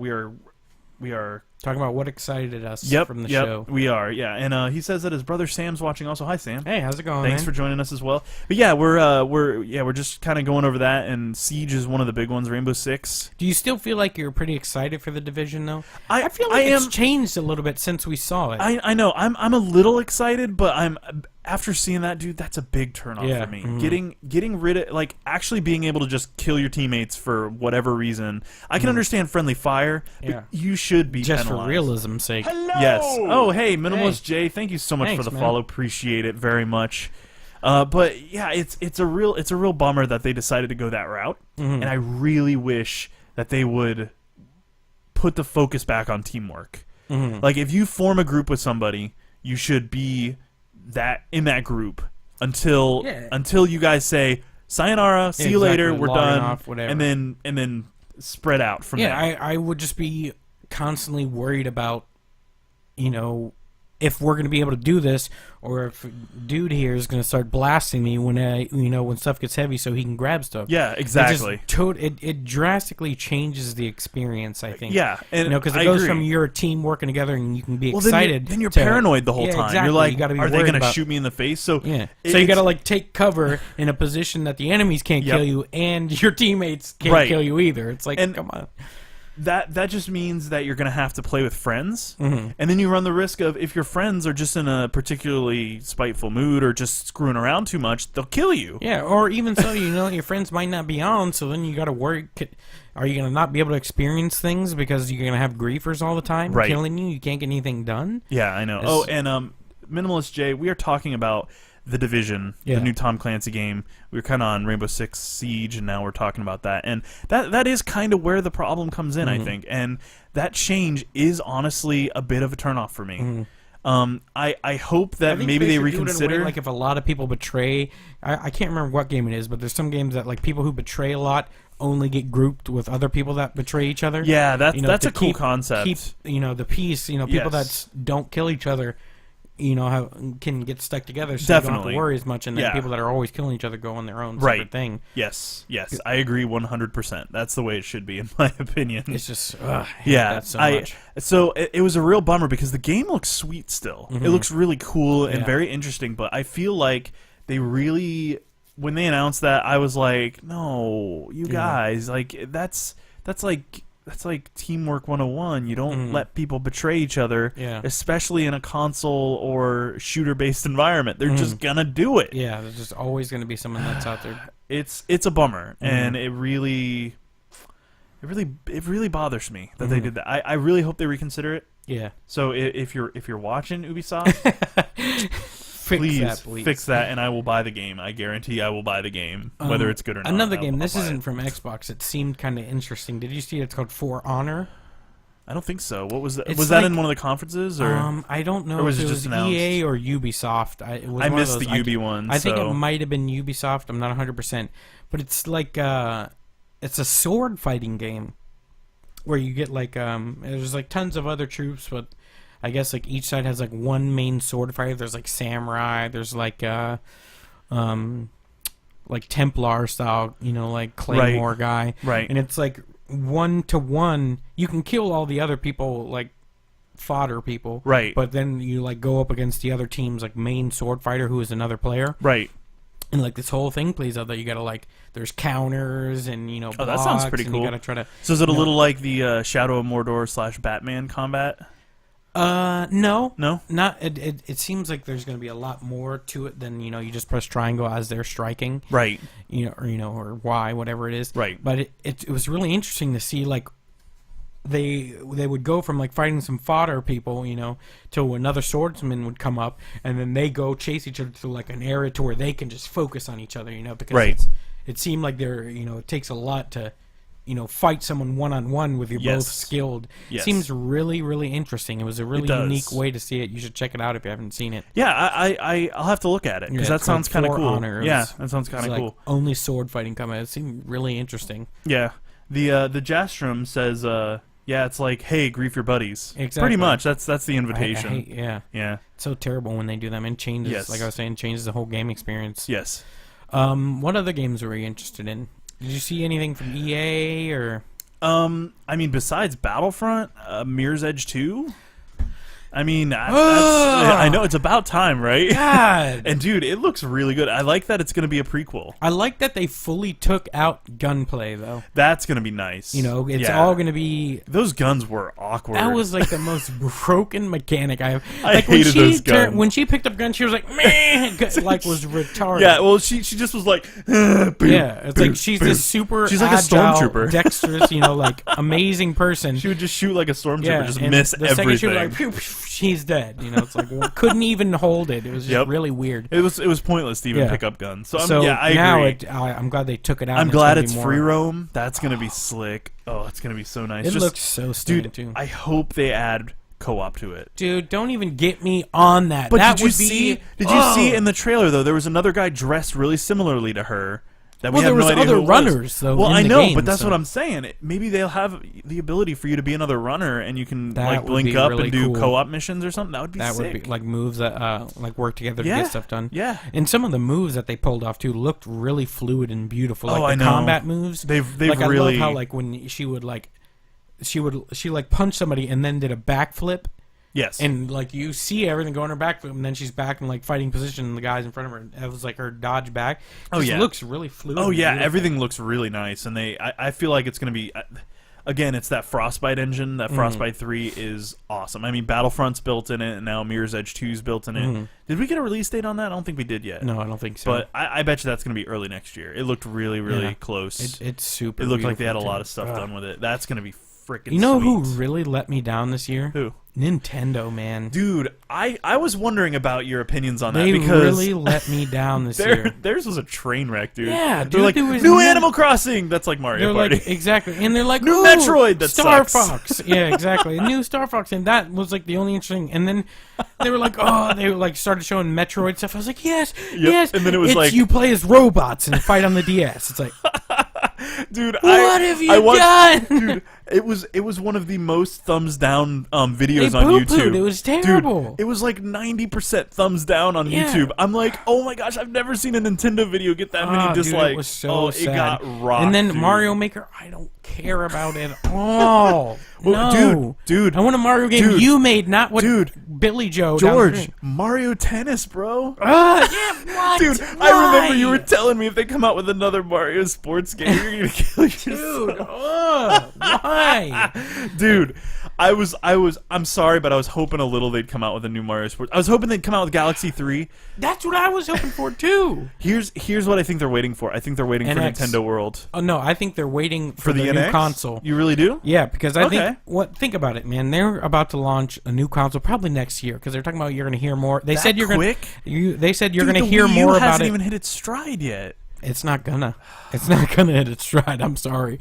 talking about what excited us from the show. We are, yeah. And he says that his brother Sam's watching also. Hi, Sam. Hey, how's it going, Thanks for joining us as well. But yeah, we're just kind of going over that, and Siege is one of the big ones, Rainbow Six. Do you still feel like you're pretty excited for The Division, though? I feel like it's changed a little bit since we saw it. I know. I'm a little excited, but after seeing that, dude, that's a big turnoff for me. Getting rid of, like, actually being able to just kill your teammates for whatever reason. I can understand friendly fire, but you should be just penalized. For realism's sake. Hello! Yes. Oh, hey, Minimalist J, thank you so much for the follow. Appreciate it very much. But yeah, it's a real bummer that they decided to go that route, and I really wish that they would put the focus back on teamwork. Like, if you form a group with somebody, you should be in that group until you guys say sayonara, see you later, we're done, off, and then spread out from there. Yeah, I would just be constantly worried about, if we're going to be able to do this, or if dude here is going to start blasting me when stuff gets heavy, so he can grab stuff. Yeah, exactly. It drastically changes the experience, I think. Yeah, and because it goes from your team working together and you can be excited. Then you're paranoid the whole time. Exactly. You're like, are they going to shoot me in the face? So so you got to take cover in a position that the enemies can't kill you, and your teammates can't kill you either. It's like, come on. That just means that you're going to have to play with friends, and then you run the risk of, if your friends are just in a particularly spiteful mood or just screwing around too much, they'll kill you. Yeah, or even so, your friends might not be on, so then you got to worry. Are you going to not be able to experience things because you're going to have griefers all the time killing you? You can't get anything done? Yeah, I know. And Minimalist J, we are talking about The Division, the new Tom Clancy game. We were kind of on Rainbow Six Siege, and now we're talking about that. And that is kind of where the problem comes in, I think. And that change is honestly a bit of a turnoff for me. I hope that maybe they reconsider. Like, if a lot of people betray, I can't remember what game it is, but there's some games that, like, people who betray a lot only get grouped with other people that betray each other. Yeah, that's a cool concept. Keep the peace. People that don't kill each other, can get stuck together, so you don't have to worry as much, and then people that are always killing each other go on their own separate thing. Yes, I agree 100%. That's the way it should be, in my opinion. It's just, I hate that so much. So it was a real bummer because the game looks sweet still. It looks really cool and very interesting, but I feel like they really, when they announced that, I was like, no, you guys, like, that's like teamwork 101. You don't let people betray each other, especially in a console or shooter-based environment. They're just gonna do it. Yeah, there's just always gonna be someone that's out there. It's a bummer, and it really bothers me that they did that. I really hope they reconsider it. Yeah. So if you're watching Ubisoft, please fix that, and I will buy the game. I guarantee I will buy the game, whether it's good or not. Another game. This isn't from Xbox. It seemed kind of interesting. Did you see it? It's called For Honor. I don't think so. What was that? Was that in one of the conferences, or I don't know. Or was if it just announced? EA or Ubisoft? I missed the Ubi one. I think it might have been Ubisoft. I'm not 100%, but it's like it's a sword fighting game where you get like there's like tons of other troops, but I guess like each side has like one main sword fighter. There's like samurai. There's like Templar style, like Claymore guy. Right. And it's like 1-to-1. You can kill all the other people, like fodder people. Right. But then you like go up against the other team's like main sword fighter, who is another player. Right. And like this whole thing plays out that you gotta like there's counters and blocks, that sounds pretty cool. You gotta try to. So is it a little like the Shadow of Mordor / Batman combat? No, not. It seems like there's going to be a lot more to it than you just press triangle as they're striking, right? Or Y, whatever it is, right? But it was really interesting to see like they would go from like fighting some fodder people, to another swordsman would come up, and then they go chase each other to like an area to where they can just focus on each other, because it seemed like it takes a lot to. Fight someone one-on-one with you're both skilled. Yes. Seems really, really interesting. It was a really unique way to see it. You should check it out if you haven't seen it. Yeah, I'll have to look at it, because that sounds kind of cool. Honor. Yeah, that sounds kind of cool. Like only sword fighting combat. It seemed really interesting. Yeah. The Jastrum says, it's like, hey, grief your buddies. Exactly. Pretty much. That's the invitation. I hate, yeah. It's so terrible when they do them, and changes, like I was saying, changes the whole game experience. Yes. What other games were you interested in? Did you see anything from EA or? Besides Battlefront, Mirror's Edge 2. I know it's about time, right? God. And dude, it looks really good. I like that it's going to be a prequel. I like that they fully took out gunplay, though. That's going to be nice. It's all going to to be. Those guns were awkward. That was like the most broken mechanic I hated those guns. When she picked up guns, she was like, man, like was retarded. Yeah, well, she just was like, boom, it's like she's this super. She's like agile, a stormtrooper, dexterous, like amazing person. She would just shoot like a stormtrooper, just miss everything. Second she was like, pew, pew, she's dead. It's like couldn't even hold it. It was just really weird. It was pointless to even pick up guns. So I agree. I'm glad they took it out. I'm glad it's free roam. That's gonna be slick. Oh, it's gonna be so nice. It looks so stunning too. I hope they add co-op to it. Dude, don't even get me on that. But that did you see in the trailer though? There was another guy dressed really similarly to her. There was other runners, though. Well, I know, but that's what I'm saying. Maybe they'll have the ability for you to be another runner, and you can blink up and do co-op missions or something. That would be sick. That would be like moves that work together to get stuff done. Yeah, and some of the moves that they pulled off too looked really fluid and beautiful. Like I the know. Combat moves. They've I really love how when she punch somebody and then did a backflip. Yes. And you see everything going her back, and then she's back in fighting position, and the guys in front of her. It was her dodge back. It looks really fluid. Oh yeah, everything looks really nice, and I feel like it's going to be. Again, it's that Frostbite engine. That Frostbite 3 is awesome. Battlefront's built in it, and now Mirror's Edge 2's built in it. Did we get a release date on that? I don't think we did yet. No, I don't think so. But I bet you that's going to be early next year. It looked really, really close. It's super. It looked like they had a lot of stuff done with it. That's going to be freaking. Who really let me down this year? Who? Nintendo, man. Dude, I was wondering about your opinions on that. They because really let me down this year. Theirs was a train wreck, dude. Yeah, dude. They're like, new Animal Crossing! That's like Mario Party. Exactly. And they're like, new Metroid! That Star sucks. Fox. Yeah, exactly. A new Star Fox. And that was the only interesting. And then they were like, started showing Metroid stuff. I was like, yes. And then it was you play as robots and fight on the DS. It's like... Dude, what have you done? Dude, it was one of the most thumbs down videos on YouTube. It was terrible. Dude, it was like 90% thumbs down on YouTube. I'm like, oh my gosh, I've never seen a Nintendo video get that many dislikes. Dude, it was so sad. It got rocked. And then dude. Mario Maker, I don't care about at all. No. Dude, I want a Mario game you made, not what Billy Joe. George, Mario Tennis, bro. Yeah, what? Dude, why? I remember you were telling me if they come out with another Mario sports game, you're gonna kill yourself. Dude, why? Why? Dude, I'm sorry, but I was hoping a little they'd come out with a new Mario Sports. I was hoping they'd come out with Galaxy 3. That's what I was hoping for too. Here's what I think they're waiting for. I think they're waiting for Nintendo World. Oh no, I think they're waiting for the NX? new console. You really do? Yeah, because I think about it, man. They're about to launch a new console probably next year because they're talking about you're going to hear more. They said you're going to. They said you're going to hear more about it. It hasn't even hit its stride yet. It's not gonna hit its stride. I'm sorry,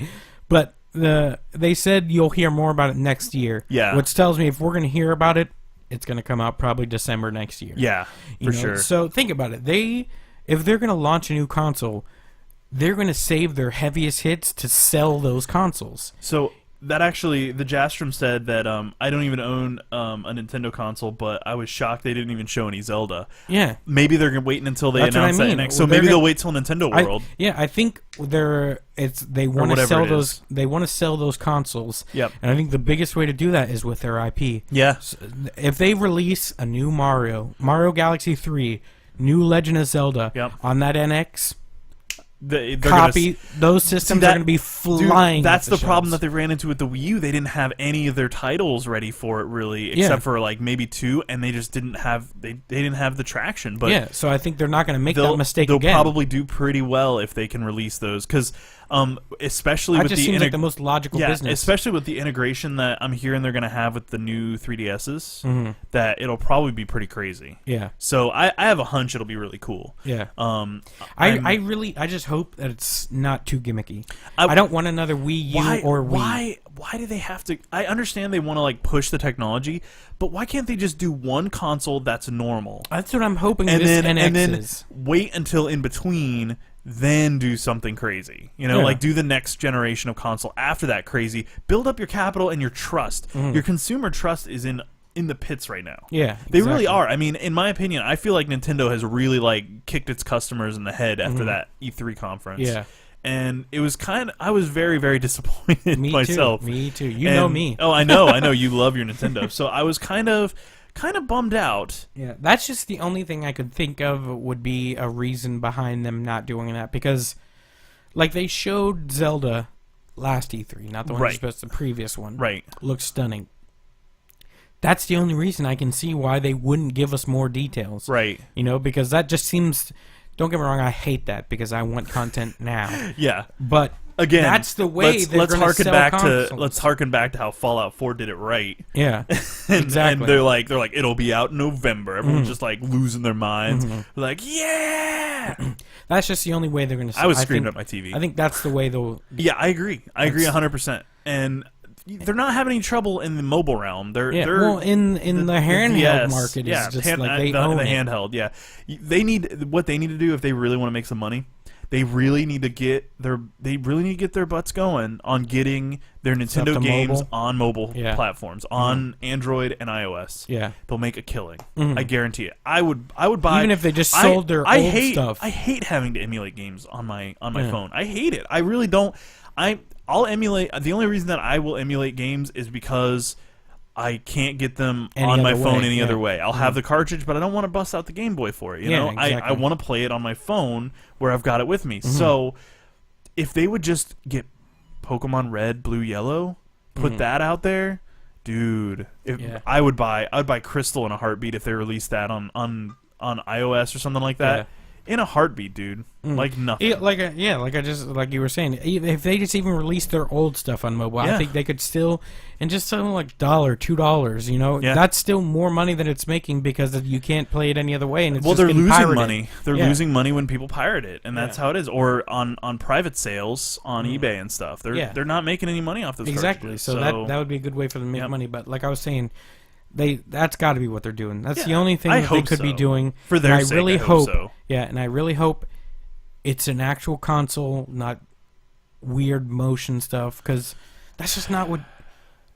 but they said you'll hear more about it next year. Yeah, which tells me if we're gonna hear about it, it's gonna come out probably December next year. Yeah, for sure. So think about it. If they're gonna launch a new console, they're gonna save their heaviest hits to sell those consoles. So that actually, the Jastrom said that I don't even own a Nintendo console, but I was shocked they didn't even show any Zelda. Yeah. Maybe they're waiting until they That's announce that next. So maybe they'll wait till Nintendo World. I think they want to sell those. They want to sell those consoles. Yep. And I think the biggest way to do that is with their IP. Yeah. So if they release a new Mario Galaxy 3, new Legend of Zelda on that NX. Those systems are going to be flying. Dude, that's the problem that they ran into with the Wii U. They didn't have any of their titles ready for it, really, except for like maybe 2, and they just didn't have they didn't have the traction. But so I think they're not going to make that mistake again. They'll probably do pretty well if they can release those, because especially that with just seems like the most logical business. Especially with the integration that I'm hearing they're going to have with the new 3DSs, that it'll probably be pretty crazy. Yeah. So I have a hunch it'll be really cool. Yeah. I just hope that it's not too gimmicky. I don't want another Wii U or Wii. Why do they have to? I understand they want to like push the technology, but why can't they just do one console that's normal? That's what I'm hoping. And this then NX and then is. Wait until in between, then do something crazy. You know, like do the next generation of console after that crazy. Build up your capital and your trust. Your consumer trust is in the pits right now. Yeah, they really are. I mean, in my opinion, I feel like Nintendo has really like kicked its customers in the head after that E3 conference. Yeah. And it was I was very, very disappointed myself. Me too. You know me. Oh, I know. You love your Nintendo. So I was kind of bummed out. Yeah, that's just the only thing I could think of would be a reason behind them not doing that, because like they showed Zelda last E3, not the one you're supposed to, the previous one. Right. Looked stunning. That's the only reason I can see why they wouldn't give us more details. Right. You know, because that just seems... Don't get me wrong, I hate that because I want content now. Yeah. But again, that's the way let's harken back to how Fallout 4 did it right. Yeah. and, exactly. And they're like it'll be out in November. Everyone's just like losing their minds. Like, yeah. That's just the only way they're going to I was screaming at my TV. I think that's the way they'll... Yeah, I agree. I agree 100%. And they're not having any trouble in the mobile realm. They're in the handheld market is just like they own the it. handheld. Yeah, what they need to do if they really want to make some money. They really need to get their butts going on getting their Nintendo games on mobile platforms, on Android and iOS. Yeah, they'll make a killing. I guarantee it. I would buy, even if they just sold their old stuff. I hate having to emulate games on my phone. I hate it. I really don't. I'll emulate. The only reason that I will emulate games is because I can't get them on my phone any other way. I'll have the cartridge, but I don't want to bust out the Game Boy for it. You know, exactly. I want to play it on my phone where I've got it with me. So if they would just get Pokemon Red, Blue, Yellow, put that out there, dude. I would buy Crystal in a heartbeat if they released that on iOS or something like that. Yeah. In a heartbeat, dude. Like nothing. Like you were saying, if they just even released their old stuff on mobile, I think they could still, and just something like $1, $2, you know, that's still more money than it's making because you can't play it any other way. And it's they're losing pirated. money. They're losing money when people pirate it, and that's how it is. Or on private sales on eBay and stuff. They're not making any money off those. Exactly. So that would be a good way for them to make money. But like I was saying, that's got to be what they're doing. That's the only thing that they could be doing. For their sake, I hope so. Yeah, and I really hope it's an actual console, not weird motion stuff, because that's just not what...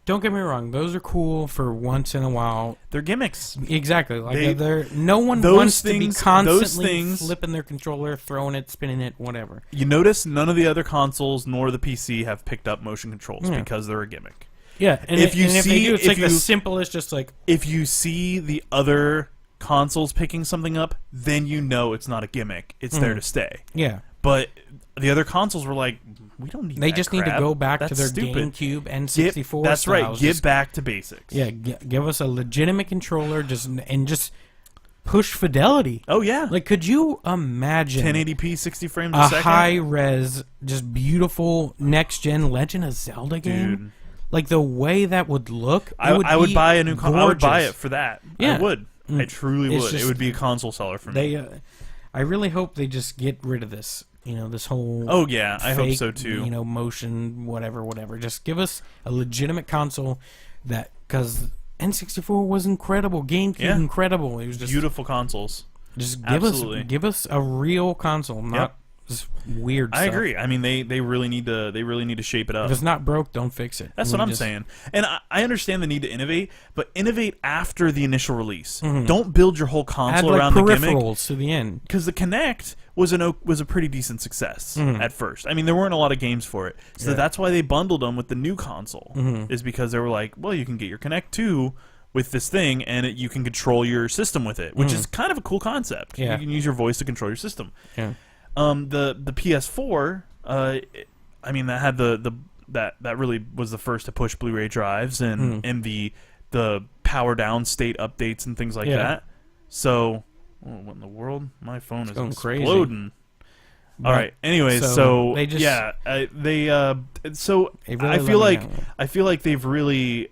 Don't get me wrong, those are cool for once in a while. They're gimmicks. Exactly. Like no one wants to be constantly flipping their controller, throwing it, spinning it, whatever. You notice none of the other consoles nor the PC have picked up motion controls because they're a gimmick. Yeah, and if they do, it's like the simplest, just like... If you see the other consoles picking something up, then you know it's not a gimmick. It's there to stay. Yeah. But the other consoles were like, We don't need. They that just crap. need to go back That's to their stupid. GameCube and 64. That's right. styles. Get back to basics. Yeah, give us a legitimate controller, just push fidelity. Oh yeah. Like, could you imagine 1080p, 60 frames a a second. high-res, just beautiful next-gen Legend of Zelda game? Dude. Like, the way that would look, I would buy a new console. I would buy it for that. Yeah. I would. I truly It's would. just- It would be a console seller for me. I really hope they just get rid of this. This whole Oh yeah, I hope fake, so too. Motion, whatever. Just give us a legitimate console because N64 was incredible, GameCube incredible. It was just Beautiful consoles. Just Absolutely. give us a real console, not just weird I stuff. agree. I mean, they really need to shape it up. If it's not broke, don't fix it. That's what I'm saying. And I understand the need to innovate, but innovate after the initial release. Don't build your whole Add console like around the gimmick. peripherals to the end. Because the Kinect was a pretty decent success at first. I mean, there weren't a lot of games for it, so that's why they bundled them with the new console. Is because they were like, well, you can get your Kinect 2 with this thing, and you can control your system with it, which is kind of a cool concept. Yeah. You can use your voice to control your system. Yeah. The PS4, I mean, that had that really was the first to push Blu-ray drives and the power down state updates and things like that. So, what in the world? My phone is going exploding. crazy. All right. Anyways, so they they just so They really I feel let me like down. I feel like they've really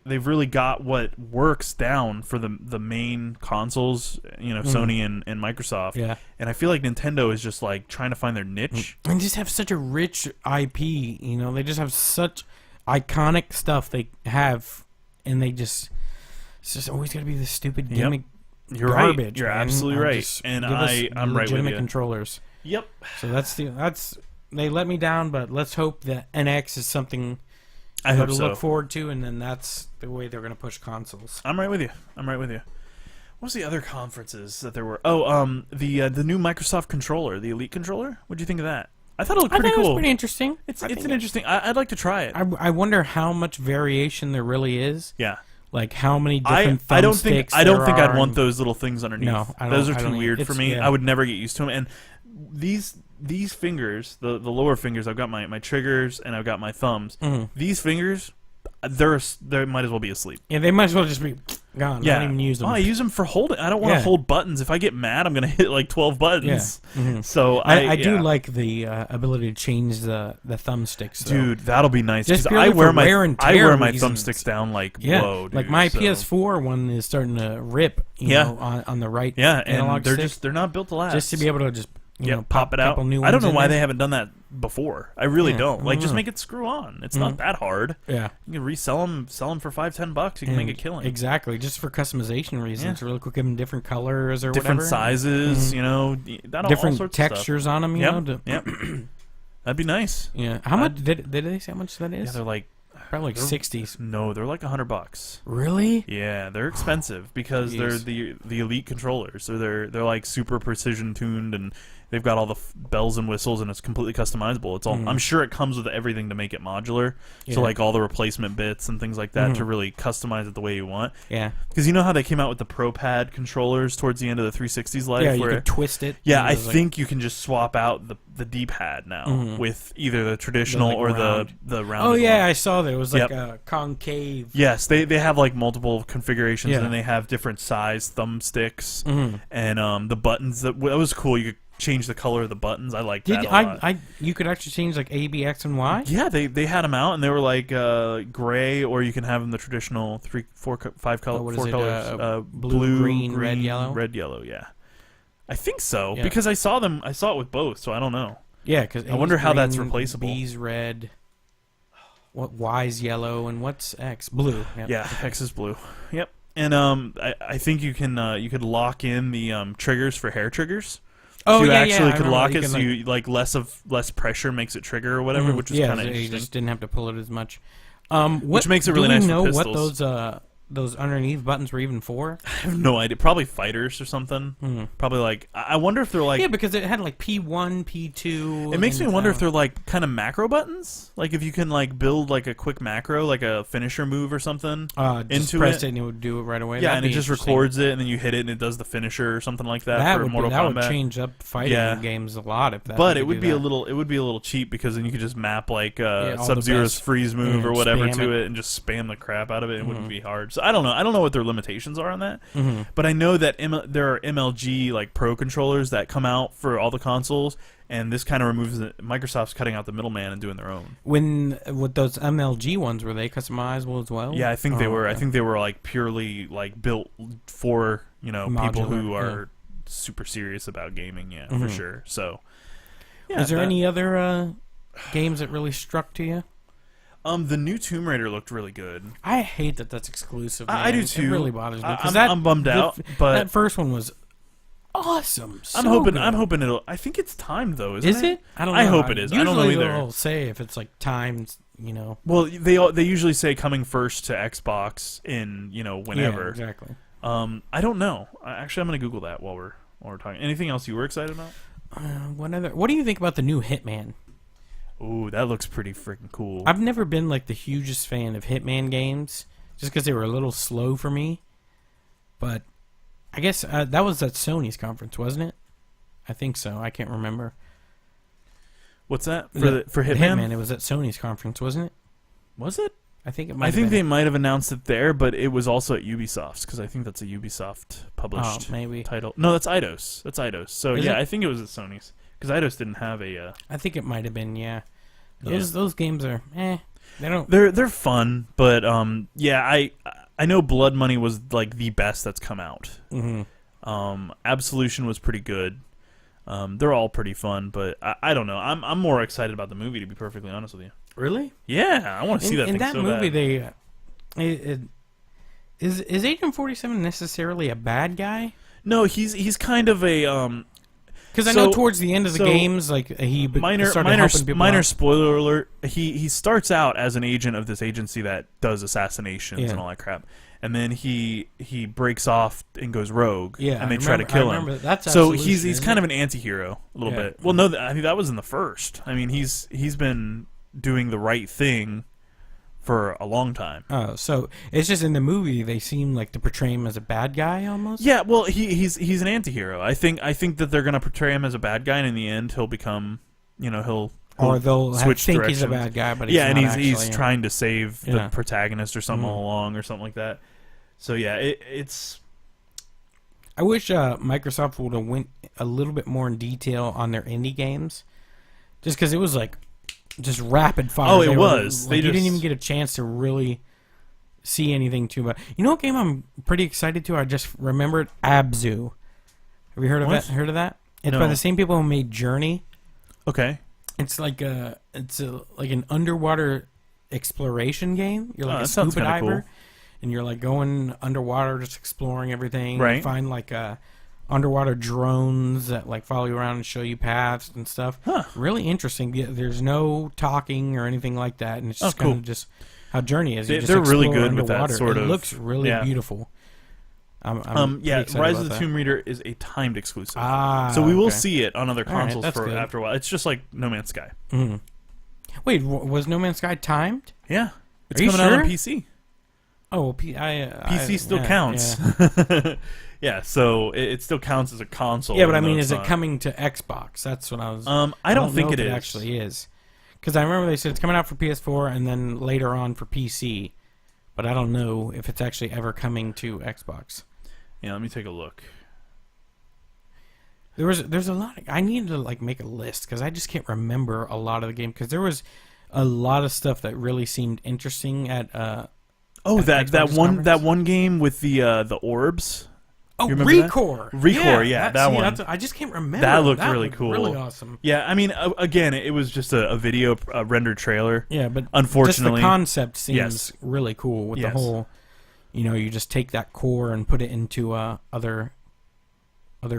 got what works down for the main consoles, Sony and Microsoft. Yeah. And I feel like Nintendo is just like trying to find their niche. And just have such a rich IP. They just have such iconic stuff they have, and it's just always got to be this stupid gimmick. You're garbage. right. You're man. absolutely right. Just And give us I'm right with legitimate you. controllers. Yep. So they let me down, but let's hope that NX is something I hope to so. look forward to, and then that's the way they're going to push consoles. I'm right with you. What was the other conferences that there were? Oh, the new Microsoft controller, the Elite controller. What do you think of that? I thought it looked I pretty thought it cool. was pretty interesting. It's an interesting. I'd like to try it. I wonder how much variation there really is. Yeah. Like how many different I don't think thumbsticks there I'd are, want those little things underneath. No, I don't- those are I too don't weird either. for me. Yeah. I would never get used to them. And these fingers, the lower fingers, I've got my triggers and I've got my thumbs. These fingers, they might as well be asleep. Yeah, they might as well just be gone. Yeah. I don't even use them. Oh, I use them for holding. I don't want to hold buttons. If I get mad, I'm going to hit like 12 buttons. Yeah. So I do like the ability to change the thumbsticks. Though. Dude, that'll be nice. Just Because purely I wear for wear and I wear tear my reasons. thumbsticks down like Yeah, whoa, dude. like my So- PS4 one is starting to rip. You know, on the right. Yeah, analog and stick, they're not built to last. just to be able to just pop it out. couple new I don't ones know in why there. they haven't done that before. I really Yeah, don't. I Like, don't just know. make it screw on. It's not that hard. Yeah. You can resell them, sell them for $5-10. You can make a killing. Exactly, just for customization reasons. Really quick, give them different colors or Different whatever. sizes, all different sorts textures of on them. stuff. Yep. That'd be nice. Yeah. How much did they say how much that is? Yeah, they're like Probably like 60s. no, they're like $100. Really? Yeah, they're expensive because they're Jeez. the elite controllers. So they're like super precision tuned and they've got all the bells and whistles and it's completely customizable. It's all I'm sure it comes with everything to make it modular. Yeah. So like all the replacement bits and things like that to really customize it the way you want. Yeah. Because you know how they came out with the Pro Pad controllers towards the end of the 360's life? Yeah, you where could twist it. yeah, and I it was like- think you can just swap out the D-pad now with either the traditional like or round. the round. Oh yeah, I saw that. It was like Yep. a concave. Yes, they have like multiple configurations Yeah. and then they have different size thumbsticks and the buttons that was cool. You could change the color of the buttons. I like that a lot. You could actually change like A, B, X, and Y. Yeah, they had them out and they were like gray, or you can have them the traditional 3, 4, 5 color, what is four it, colors: blue, green, red, yellow? red, yellow. Yeah, I think so Yeah. because I saw them. I saw it with both, so I don't know. Yeah, because I wonder how that's replaceable. B's red. What Y's yellow and what's X? Blue. Yep. Yeah, X is blue. Yep, and I think you could lock in the triggers for hair triggers. Oh so you yeah, actually yeah. could lock it, can, so you like less pressure makes it trigger or whatever, which is yeah, kind of so interesting. you just didn't have to pull it as much. Which makes it really nice Do for we know what pistols. those underneath buttons were even for? I have no idea. Probably fighters or something. Probably like I wonder if they're like Yeah, because it had like P1, P2. It makes me wonder if they're like kind of macro buttons. Like if you can like build like a quick macro, like a finisher move or something just into press it. And it would do it right away. Yeah, That'd and it be just interesting. records it, and then you hit it, and it does the finisher or something like that. That for would Mortal that Kombat. would change up fighting games a lot. If that, But it would be a little cheap because then you could just map like Sub-Zero's freeze move or whatever to it and just spam the crap out of it. It wouldn't be hard. So I don't know. I don't know what their limitations are on that. But I know that there are MLG like Pro controllers that come out for all the consoles, and this kind of removes Microsoft's cutting out the middleman and doing their own. With those MLG ones, were they customizable as well? Yeah, I think they were. Okay. I think they were like purely like built for people who are super serious about gaming. Yeah, for sure. So, yeah, is there any other games that really struck to you? The new Tomb Raider looked really good. I hate that that's exclusive. Man. I do too. It really bothers me. I'm bummed out, but that first one was awesome. I'm hoping it'll. I think it's timed though. Is it? I don't know. I hope it is. I don't know either. They'll say if it's like timed. Well, they usually say coming first to Xbox in whenever. Yeah, exactly. I don't know. Actually, I'm gonna Google that while we're talking. Anything else you were excited about? What do you think about the new Hitman? Ooh, that looks pretty freaking cool. I've never been like the hugest fan of Hitman games, just because they were a little slow for me. But I guess that was at Sony's conference, wasn't it? I think so. I can't remember. What's that for Hitman? Hitman? It was at Sony's conference, wasn't it? Was it? I think it might. I think they might have announced it there, but it was also at Ubisoft's because I think that's a Ubisoft published title. No, that's Eidos. That's Eidos. So Is it? I think it was at Sony's because Eidos didn't have a. I think it might have been. Yeah. Those games are. They don't. They're fun, but I know Blood Money was like the best that's come out. Absolution was pretty good. They're all pretty fun, but I don't know. I'm more excited about the movie, to be perfectly honest with you. Really? Yeah, I want to see that. In thing that so movie, bad. Is Agent 47 necessarily a bad guy? No, he's kind of a because I know towards the end of the games, like he started helping people minor out. spoiler alert. He starts out as an agent of this agency that does assassinations and all that crap, and then he breaks off and goes rogue. Yeah, and they try to kill him. That's so Absolution, he's kind of an anti-hero a little bit. Well, no, I think that was in the first. I mean, he's been doing the right thing for a long time. Oh, so it's just in the movie they seem like to portray him as a bad guy almost. Yeah, well, he's an anti-hero. I think that they're gonna portray him as a bad guy, and in the end, he'll become, he'll or they'll switch think directions. he's a bad guy, but he's and not he's trying to save the protagonist or something Mm-hmm. along or something like that. So yeah, it's. I wish Microsoft would have went a little bit more in detail on their indie games, just because it was like just rapid fire. Oh, it was. You didn't even get a chance to really see anything too much. You know what game I'm pretty excited to? I just remembered Abzu. Have you heard of that? Heard of that? It's by the same people who made Journey. Okay. It's like like an underwater exploration game. You're like a scuba diver, cool. and you're like going underwater, just exploring everything. Right. You find like underwater drones that like follow you around and show you paths and stuff. Huh. Really interesting. There's no talking or anything like that, and it's just cool. kind of just how Journey is. You just They're really explore good with that underwater. sort of. It looks really beautiful. I'm pretty excited Rise about of the that. Tomb Raider is a timed exclusive. Ah, so we will okay. see it on other All right, consoles that's good. after a while. It's just like No Man's Sky. Mm-hmm. Wait, was No Man's Sky timed? Yeah. It's Are you coming out on sure? PC. Oh, well, PC still counts. Yeah. Yeah, so it still counts as a console. Yeah, but I even mean, though is it's it not. coming to Xbox? That's what I was. I don't think know it if is. actually is. Because I remember they said it's coming out for PS4 and then later on for PC, but I don't know if it's actually ever coming to Xbox. Yeah, let me take a look. There's a lot. I need to like make a list because I just can't remember a lot of the game because there was a lot of stuff that really seemed interesting at. At that one game with the orbs. Oh, you remember Recore. That? Recore, yeah, that one. I just can't remember. That looked really cool. Really awesome. Yeah, I mean, again, it was just a video rendered trailer. Yeah, but unfortunately, just the concept seems really cool with the whole. You just take that core and put it into other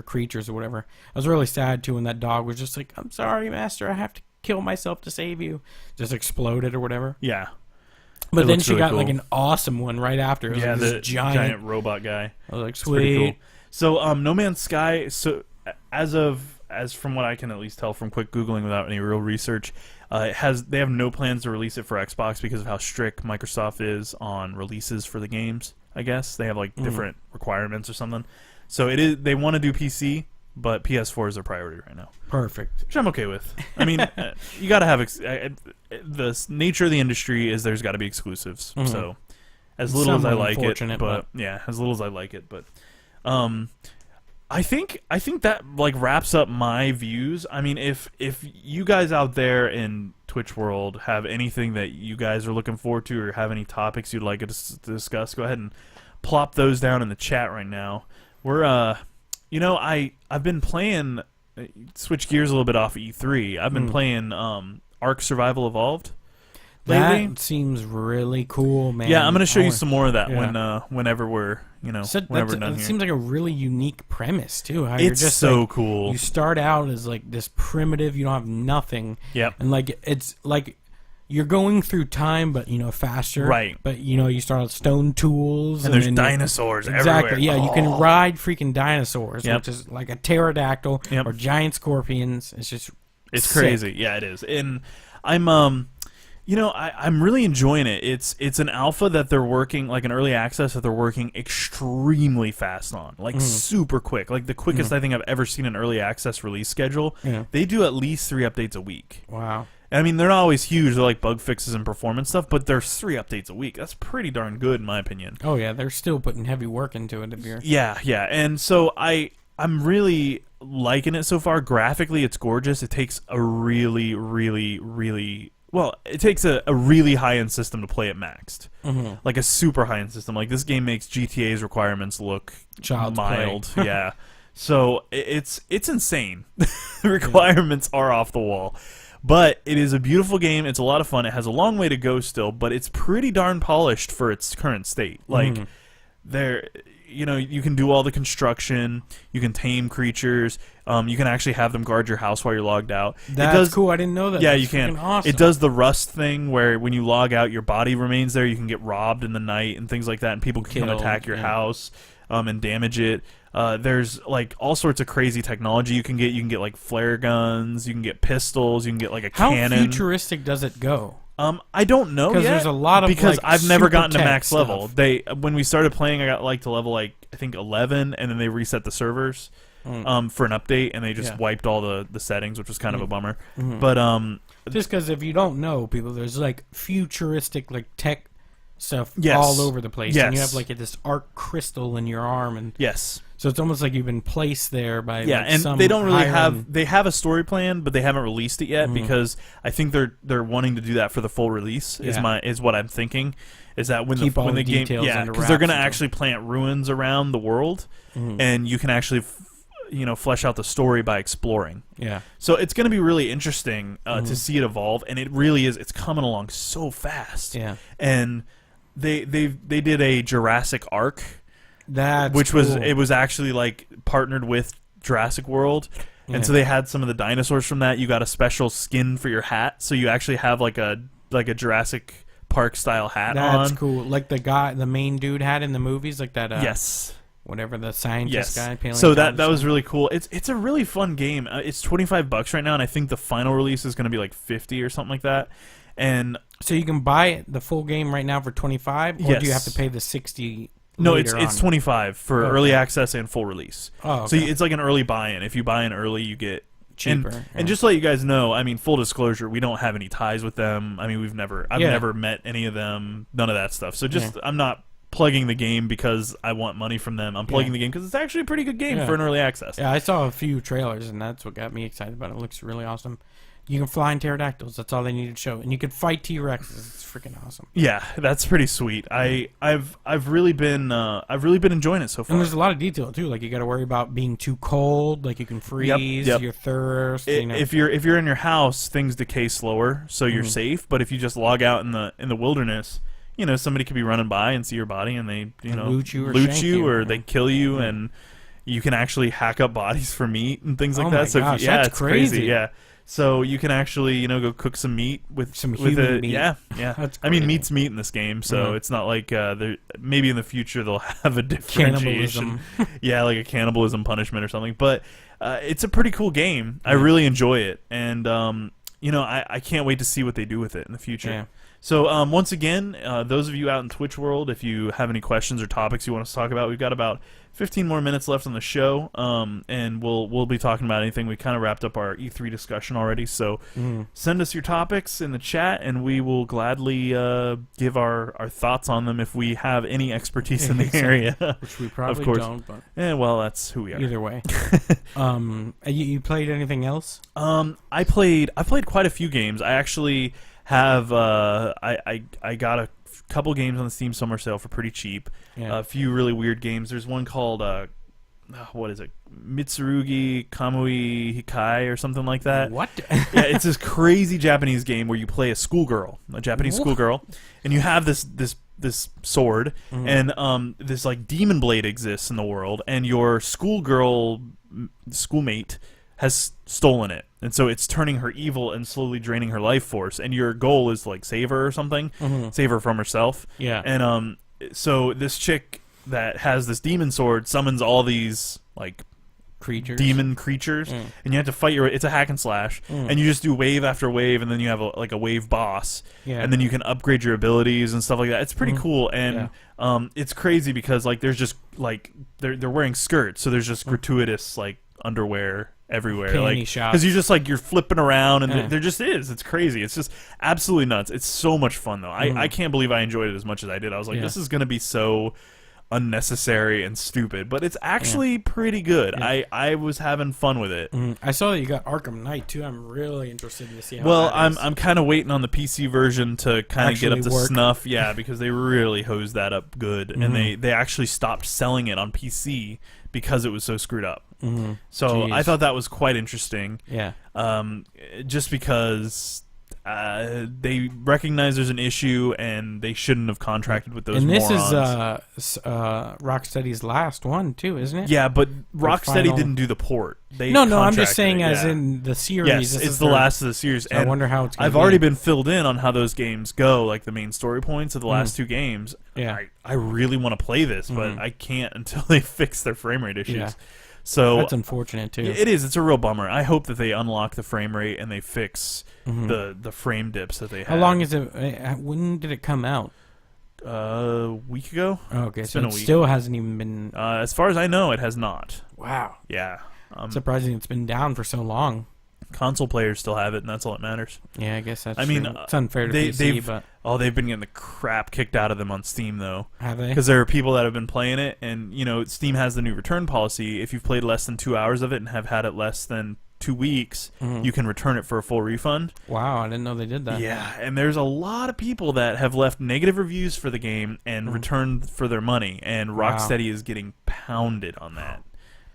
creatures or whatever. I was really sad too when that dog was just like, "I'm sorry, master, I have to kill myself to save you." Just exploded or whatever. Yeah. But It then looks she really got cool. like an awesome one right after. It was like the this giant. robot guy. I was like, It's pretty sweet. cool. So No Man's Sky. So as from what I can at least tell from quick googling without any real research, they have no plans to release it for Xbox because of how strict Microsoft is on releases for the games. I guess they have like different requirements or something. So they want to do PC, but PS4 is their priority right now. Perfect. Which I'm okay with. I mean, you got to have the nature of the industry is there's got to be exclusives. So as little as I like it, but yeah, as little as I like it, but I think that like wraps up my views. I mean, if you guys out there in Twitch world have anything that you guys are looking forward to or have any topics you'd like us to discuss, go ahead and plop those down in the chat right now. We're I've been playing, switch gears a little bit off E3. I've been playing Ark Survival Evolved lately. That seems really cool, man. Yeah, I'm going to show you some more of that whenever we're, whenever we're done it here. seems like a really unique premise, too. How It's you're just so like, cool. You start out as like this primitive, you don't have nothing. Yep. And like it's like you're going through time, but faster. Right. But you start with stone tools, and there's then dinosaurs exactly. everywhere. Yeah, you can ride freaking dinosaurs, Yep. which is like a pterodactyl Yep. or giant scorpions. It's just It's sick. crazy. Yeah, it is. And I'm I'm really enjoying it. It's an alpha that they're working, like an early access that they're working extremely fast on, like super quick, like the quickest I think I've ever seen an early access release schedule. Yeah. They do at least 3 updates a week. Wow. I mean, they're not always huge. They're like bug fixes and performance stuff, but there's 3 updates a week. That's pretty darn good, in my opinion. Oh yeah, they're still putting heavy work into it. If you're Yeah. And so I'm really liking it so far. Graphically, it's gorgeous. It takes a really, really, really it takes a really high-end system to play it maxed. Like a super high-end system. Like this game makes GTA's requirements look Child's mild. Yeah. So it's insane. The requirements are off the wall. But it is a beautiful game. It's a lot of fun. It has a long way to go still, but it's pretty darn polished for its current state. Like, you can do all the construction. You can tame creatures. You can actually have them guard your house while you're logged out. That's cool. I didn't know that. Yeah, That's you can. Awesome. It does the rust thing where when you log out, your body remains there. You can get robbed in the night and things like that, and people can come attack your house and damage it. There's like all sorts of crazy technology you can get. You can get like flare guns. You can get pistols. You can get like a cannon. How futuristic does it go? I don't know yet. Because there's a lot of because like, I've never super gotten to tech max stuff. level. When we started playing, I got like to level I think 11, and then they reset the servers for an update, and they just wiped all the settings, which was kind of a bummer. But just because if you don't know, people, there's like futuristic like tech stuff Yes. all over the place, Yes. and you have like this arc crystal in your arm, and yes. so it's almost like you've been placed there by like, And some they don't really higher-end- they have a story plan, but they haven't released it yet because I think they're wanting to do that for the full release. Is what I'm thinking. Is that when Keep all when the the game details under because they're wraps going to until- actually plant ruins around the world, and you can actually flesh out the story by exploring. Yeah. So it's going to be really interesting to see it evolve, and it really is. It's coming along so fast. Yeah. And they did a Jurassic Ark, That's which cool. was actually like partnered with Jurassic World, and Yeah. so they had some of the dinosaurs from that. You got a special skin for your hat, so you actually have like a Jurassic Park style hat That's on. cool. Like the main dude had in the movies, like that. Yes. Whatever the scientist guy. So that was really cool. It's a really fun game. It's $25 right now, and I think the final release is going to be like 50 or something like that. And so you can buy the full game right now for 25, or do you have to pay the 60? no, it's later on? 25 for early access and full release. Oh, okay. So it's like an early buy-in. If you buy in early, you get cheaper. And just to let you guys know, I mean, full disclosure, we don't have any ties with them. I mean, I've never met any of them. None of that stuff. So I'm not plugging the game because I want money from them. I'm plugging the game because it's actually a pretty good game for an early access. Yeah, I saw a few trailers, and that's what got me excited about it. It looks really awesome. You can fly in pterodactyls. That's all they needed to show, and you can fight T-Rexes. It's freaking awesome. Yeah, that's pretty sweet. I've really been enjoying it so far. And there's a lot of detail too. Like you got to worry about being too cold. Like you can freeze Yep. your thirst. If you're in your house, things decay slower, so you're safe. But if you just log out in the wilderness, somebody could be running by and see your body, and they loot you or shank you. or they kill you, and you can actually hack up bodies for meat and things like Oh that. my So gosh, it's that's crazy. crazy. Yeah. So you can actually, go cook some meat with Some with human it. meat. Yeah. That's I mean, great. meat's meat in this game, so Mhm. it's not like maybe in the future they'll have a differentiation. Cannibalism. Yeah, like a cannibalism punishment or something. But it's a pretty cool game. I Yeah. really enjoy it, and I can't wait to see what they do with it in the future. Yeah. So once again, those of you out in Twitch world, if you have any questions or topics you want us to talk about, we've got about 15 more minutes left on the show, and we'll be talking about anything. We kind of wrapped up our E3 discussion already, so send us your topics in the chat, and we will gladly give our thoughts on them if we have any expertise in the area. Which we probably course. don't, but Well, that's who we are. either way. You played anything else? I played quite a few games. I actually have I got a couple games on the Steam Summer Sale for pretty cheap. Yeah. A few really weird games. There's one called what is it? Mitsurugi Kamui Hikai or something like that. What? Yeah, it's this crazy Japanese game where you play a schoolgirl, a Japanese schoolgirl, and you have this sword, and this like demon blade exists in the world, and your schoolmate has stolen it, and so it's turning her evil and slowly draining her life force, and your goal is to like save her or something, save her from herself. Yeah. And so this chick that has this demon sword summons all these like Creatures. demon creatures, and you have to fight it's a hack and slash, and you just do wave after wave, and then you have a wave boss, Yeah. and then you can upgrade your abilities and stuff like that. It's pretty cool, and it's crazy because like there's just like they're wearing skirts, so there's just gratuitous like underwear everywhere, Panty like shots. because you just like you're flipping around, and Yeah. there just is. It's crazy. It's just absolutely nuts. It's so much fun though. I can't believe I enjoyed it as much as I did. I was like, Yeah. this is gonna be so unnecessary and stupid, but it's actually pretty good. I was having fun with it. I saw that you got Arkham Knight too. I'm really interested to see how. Well, that I'm is. I'm kind of waiting on the PC version to kind of get up Actually to work. snuff. Yeah, because they really hosed that up good, and they actually stopped selling it on PC because it was so screwed up. So Jeez. I thought that was quite interesting. Yeah. Just because they recognize there's an issue and they shouldn't have contracted with those And this morons. is Rocksteady's last one too, isn't it? Yeah, but Rocksteady final- didn't do the port. They No, I'm just contracted saying, it, as yeah. in the series. Yes, this it's is the their- last of the series. So And I wonder how it's. Gonna I've be. already been filled in on how those games go, like the main story points of the last two games. Yeah. I really want to play this, but I can't until they fix their frame rate issues. Yeah. So That's unfortunate too. it is. It's a real bummer. I hope that they unlock the frame rate and they fix the frame dips that they have. How long is it? When did it come out? A week ago. Oh, okay, It's so been a it week. still hasn't even been. As far as I know, it has not. Wow. Yeah. Surprising it's been down for so long. Console players still have it, and that's all that matters. Yeah, I guess that's. I mean, true. It's unfair to they- PC, they've- but They've been getting the crap kicked out of them on Steam, though. have they? Because there are people that have been playing it, and Steam has the new return policy. If you've played less than 2 hours of it and have had it less than 2 weeks, you can return it for a full refund. Wow, I didn't know they did that. Yeah, and there's a lot of people that have left negative reviews for the game and returned for their money, and Wow. Rocksteady is getting pounded on that.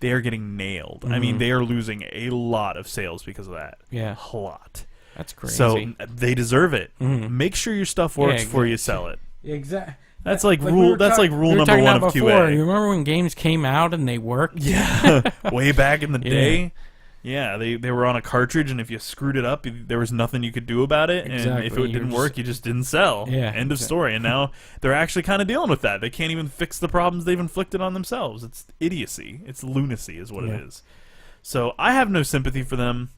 They are getting nailed. I mean, they are losing a lot of sales because of that. Yeah. A lot. That's crazy. So they deserve it. Make sure your stuff works before you sell it. Exactly. That's like rule. That's like rule number one of before. QA. You remember when games came out and they worked? Yeah, way back in the Yeah. day. Yeah, they were on a cartridge, and if you screwed it up, there was nothing you could do about it. And if Exactly. it didn't work, you just didn't sell. Yeah, End of story. And now they're actually kind of dealing with that. They can't even fix the problems they've inflicted on themselves. It's idiocy. It's lunacy, is what it is. So I have no sympathy for them.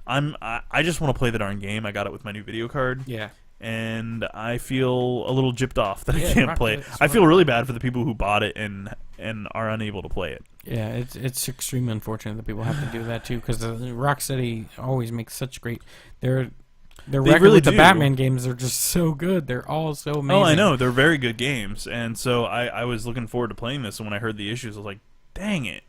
I just want to play the darn game. I got it with my new video card. Yeah. And I feel a little gypped off that I Yeah, can't play it. it's I feel fine. really bad for the people who bought it and are unable to play it. Yeah, it's extremely unfortunate that people have to do that too, because Rocksteady always makes such great. Their record really with the do. Batman games are just so good. They're all so amazing. Oh, I know. They're very good games. And so I was looking forward to playing this, and when I heard the issues, I was like, dang it.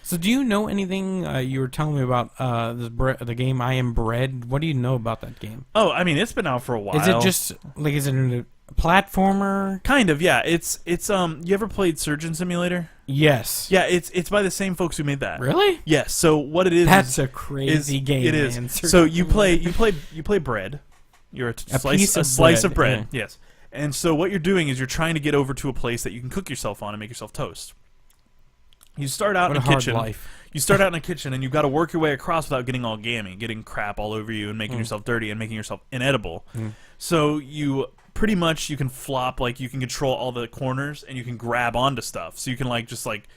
So, do you know anything? You were telling me about the game I Am Bread. What do you know about that game? Oh, I mean, it's been out for a while. Is it just like is it a platformer? Kind of, yeah. It's you ever played Surgeon Simulator? Yes. Yeah, it's by the same folks who made that. Really? Yes. So what it is That's a is crazy game. It is. Man. So you play bread. You're a slice of bread. yeah. Yes. And so what you're doing is you're trying to get over to a place that you can cook yourself on and make yourself toast. You start out What in a a hard kitchen. life. you start out in a kitchen and you've got to work your way across without getting all gammy, getting crap all over you and making yourself dirty and making yourself inedible. So you pretty much you can flop, like you can control all the corners and you can grab onto stuff. So you can like just like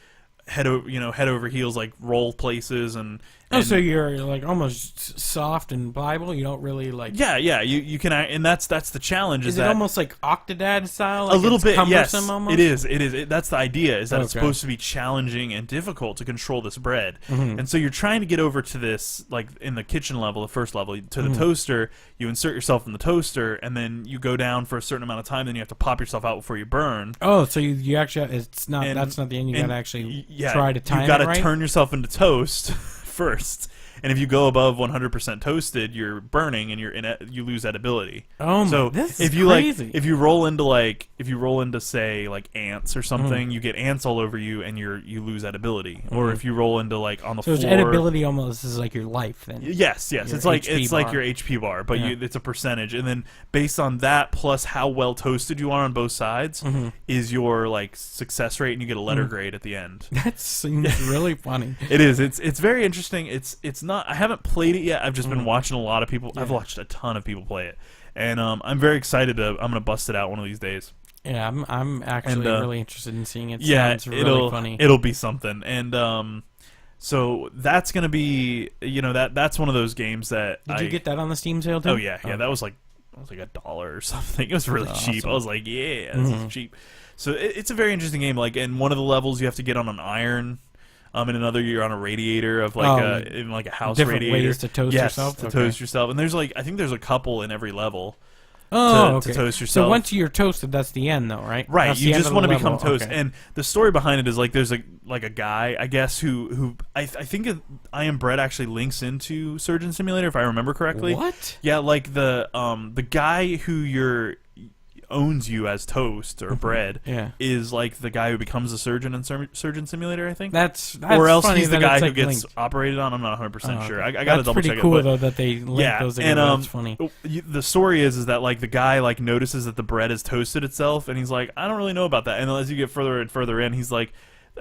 head over heels, like roll places and so you're like almost soft and pliable. You don't really like. Yeah. You can, and that's the challenge. Is it that almost like Octodad style? Like a little bit, yes. Almost? It is. That's the idea. Is that it's supposed to be challenging and difficult to control this bread, and so you're trying to get over to this, like in the kitchen level, the first level, to the toaster. You insert yourself in the toaster, and then you go down for a certain amount of time. Then you have to pop yourself out before you burn. Oh, so you actually that's not the end. You got to actually try to time it right. You got to turn yourself into toast first, and if you go above 100% toasted, you're burning and you lose edibility. Oh, so this if is you crazy. if you roll into say like ants or something, you get ants all over you and you lose edibility. Or if you roll into like on the floor, so edibility almost is like your life then. Yes, it's like your HP bar, but it's a percentage, and then based on that plus how well toasted you are on both sides is your like success rate, and you get a letter grade at the end. That seems really funny. It is. It's very interesting. It's not. I haven't played it yet. I've just been watching a lot of people. I've watched a ton of people play it, and I'm very excited I'm gonna bust it out one of these days. Yeah, I'm actually really interested in seeing it. Yeah, sounds really funny. It'll be something, and so that's gonna be that's one of those games that. Did you get that on the Steam sale too? Oh yeah, that was like $1 or something. It was really cheap. Awesome. I was like, yeah, this is cheap. So it's a very interesting game. Like, in one of the levels, you have to get on an iron. In another, you're on a radiator of like in like a house different radiator. Ways to toast yourself. To toast yourself. And there's like I think there's a couple in every level. To toast yourself. So once you're toasted, that's the end, though, right? Right. That's you just want to become level. toast. Okay. And the story behind it is like there's a guy, I guess, who I think I Am Bread actually links into Surgeon Simulator, if I remember correctly. What? Yeah, like the guy who owns you as toast or bread is like the guy who becomes a surgeon in Surgeon Simulator, I think. That's or else funny he's the guy who gets linked. operated on. I'm not 100% sure. I got to double check it. That's pretty cool though that they link those together. That's funny. The story is that like the guy like notices that the bread has toasted itself, and he's like, I don't really know about that. And as you get further and further in, he's like,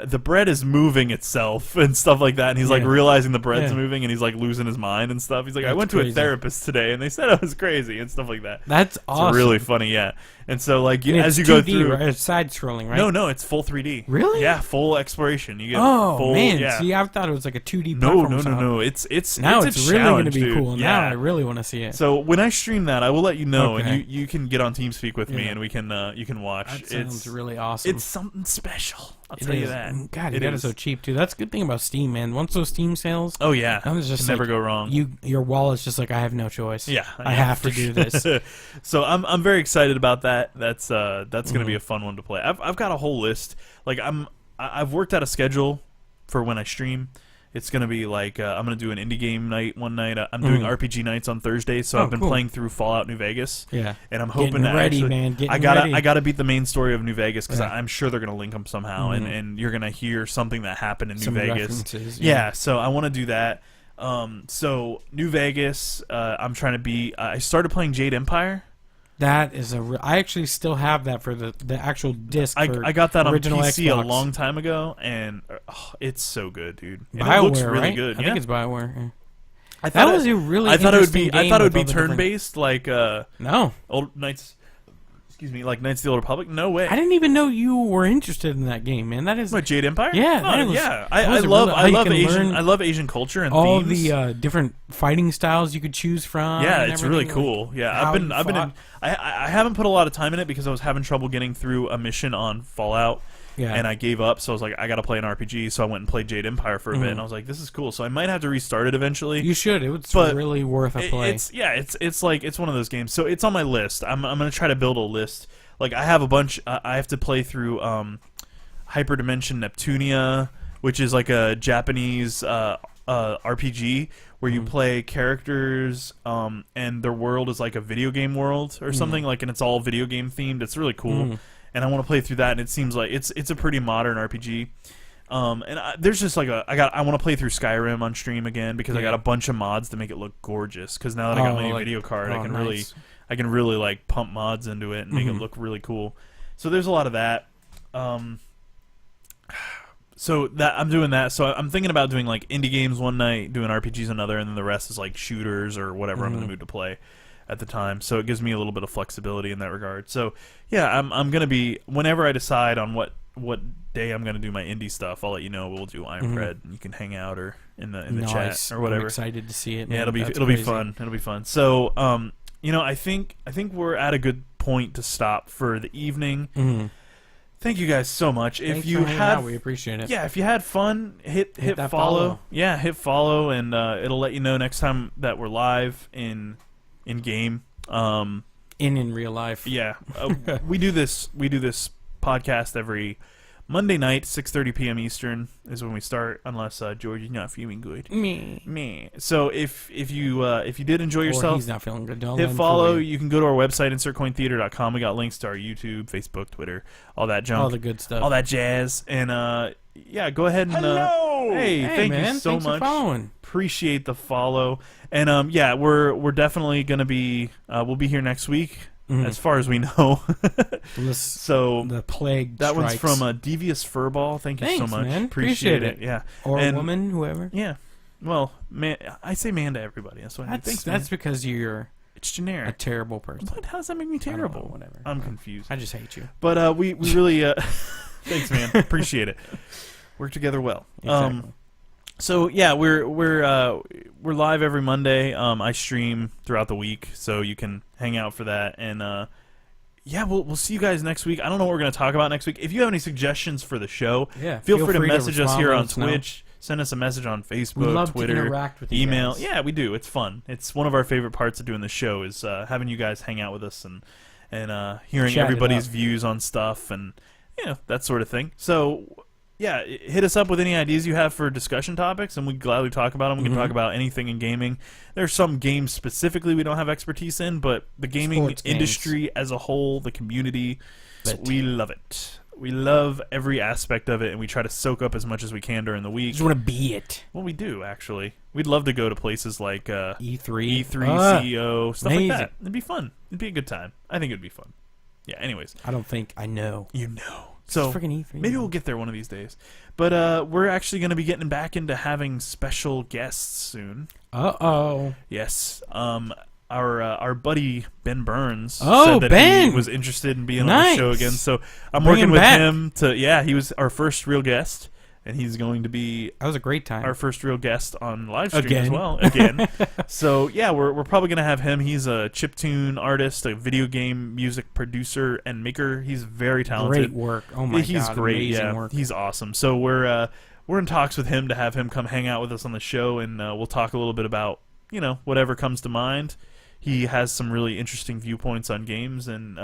the bread is moving itself and stuff like that, and he's like realizing the bread's moving, and he's like losing his mind and stuff. He's like, I went to a therapist today, and they said I was crazy and stuff like that. That's awesome. It's really funny, yeah. And so like as you 2D, go through, right? It's side scrolling, right? No, it's full 3D. Really? Yeah, full exploration. You get full, man. Yeah. See, I thought it was like a 2D platform. No. It's now it's really going to be dude. cool. Yeah. Now I really want to see it. So when I stream that, I will let you know, and you can get on TeamSpeak with me, and we can you can watch. That sounds really awesome. It's something special. I'll tell you that. God, you got it so cheap too. That's a good thing about Steam, man. Once those Steam sales, oh yeah, that was just never go wrong. Your wallet's just like, I have no choice. Yeah, I have to do this. So I'm very excited about that. That's going to be a fun one to play. I've got a whole list. Like I've worked out a schedule for when I stream. It's going to be like I'm going to do an indie game night one night. I'm doing RPG nights on Thursdays, so I've been playing through Fallout New Vegas. Yeah, and I'm hoping that ready, actually, man. I gotta beat the main story of New Vegas because I'm sure they're going to link them somehow, and you're going to hear something that happened in New Vegas. Yeah, so I want to do that. So New Vegas, I'm trying to beat. I started playing Jade Empire. That is I actually still have that for the actual disc. I got that on PC Xbox. a long time ago, and it's so good, dude. And BioWare, it looks really right? good. I think it's BioWare. Yeah. I thought was a really. I thought it would be. I thought it would be turn based, like no old Knights. Excuse me, like Knights of the Old Republic. No way. I didn't even know you were interested in that game, man. That is what, Jade Empire. Yeah, I love Asian culture and all themes. the different fighting styles you could choose from. Yeah, it's really cool. Yeah, I haven't put a lot of time in it because I was having trouble getting through a mission on Fallout. Yeah. And I gave up, so I was like, I got to play an RPG. So I went and played Jade Empire for a bit, and I was like, this is cool. So I might have to restart it eventually. You should. It's really worth a play. It's one of those games. So it's on my list. I'm gonna try to build a list. Like I have a bunch. I have to play through Hyperdimension Neptunia, which is like a Japanese RPG where you play characters and their world is like a video game world or something like, and it's all video game themed. It's really cool. And I want to play through that, and it seems like it's a pretty modern RPG. There's just like I want to play through Skyrim on stream again because I got a bunch of mods to make it look gorgeous. Because now that I got my video card, I can really like pump mods into it and make it look really cool. So there's a lot of that. So that I'm doing that. So I'm thinking about doing like indie games one night, doing RPGs another, and then the rest is like shooters or whatever I'm in the mood to play at the time. So it gives me a little bit of flexibility in that regard. So yeah, I'm gonna be, whenever I decide on what day I'm gonna do my indie stuff, I'll let you know. We'll do Iron Bread, and you can hang out or in the Nice. chat or whatever. I'm excited to see it. Yeah, man. it'll be fun. It'll be fun. So I think we're at a good point to stop for the evening. Thank you guys so much. Thanks if you for hanging had, out. We appreciate it. yeah, if you had fun, hit that follow. follow. Yeah, hit follow, and it'll let you know next time that we're live in game. In real life. Yeah, we do this podcast every Monday night, 6:30 p.m. Eastern is when we start, unless George is not feeling good. Me. So if you did enjoy yourself, or he's not feeling good, don't hit let him follow. fool you. You can go to our website, insertcointheater.com. We got links to our YouTube, Facebook, Twitter, all that junk, all the good stuff, all that jazz, and yeah, go ahead and hey, thank man. you so Thanks much. For following. Appreciate the follow, and yeah, we're definitely gonna be we'll be here next week. As far as we know. So the plague that strikes. one's from Devious Furball. Thank you so much. Man. Appreciate it. Yeah. Or a woman, whoever. Yeah. Well, man, I say man to everybody. That's what I mean. Thanks, that's because you're it's generic. A terrible person. What? How does that make me terrible? Know, whatever. I'm confused. I just hate you. But we really thanks, man. Appreciate it. Work together well. Exactly. So yeah, we're live every Monday. I stream throughout the week, so you can hang out for that. And yeah, we'll see you guys next week. I don't know what we're gonna talk about next week. If you have any suggestions for the show, yeah, feel free to message us here on respond, Twitch. Send us a message on Facebook, we love Twitter, to interact with you email. guys. Yeah, we do. It's fun. It's one of our favorite parts of doing the show is having you guys hang out with us and hearing Chat everybody's views on stuff and that sort of thing. So. Yeah, hit us up with any ideas you have for discussion topics, and we gladly talk about them. We can talk about anything in gaming. There's some games specifically we don't have expertise in, but the gaming Sports industry as a whole, the community, we love it. We love every aspect of it, and we try to soak up as much as we can during the week. Just want to be it. Well, we do, actually. We'd love to go to places like E3, CEO, stuff amazing. like that. It'd be fun. It'd be a good time. I think it'd be fun. Yeah, anyways. I don't think I know. You know. So freaking E3. Maybe we'll get there one of these days. But we're actually going to be getting back into having special guests soon. Uh-oh. Yes. Our buddy Ben Burns said that Ben! he was interested in being on Nice. the show again. So I'm Bring working him with back. him to he was our first real guest. And he's going to be That was a great time. our first real guest on live stream Again. as well. Again. So, yeah, we're probably going to have him. He's a chiptune artist, a video game music producer and maker. He's very talented. Great work. Oh, my He's God. great, Amazing yeah. work. He's awesome. So we're in talks with him to have him come hang out with us on the show, and we'll talk a little bit about, whatever comes to mind. He has some really interesting viewpoints on games, and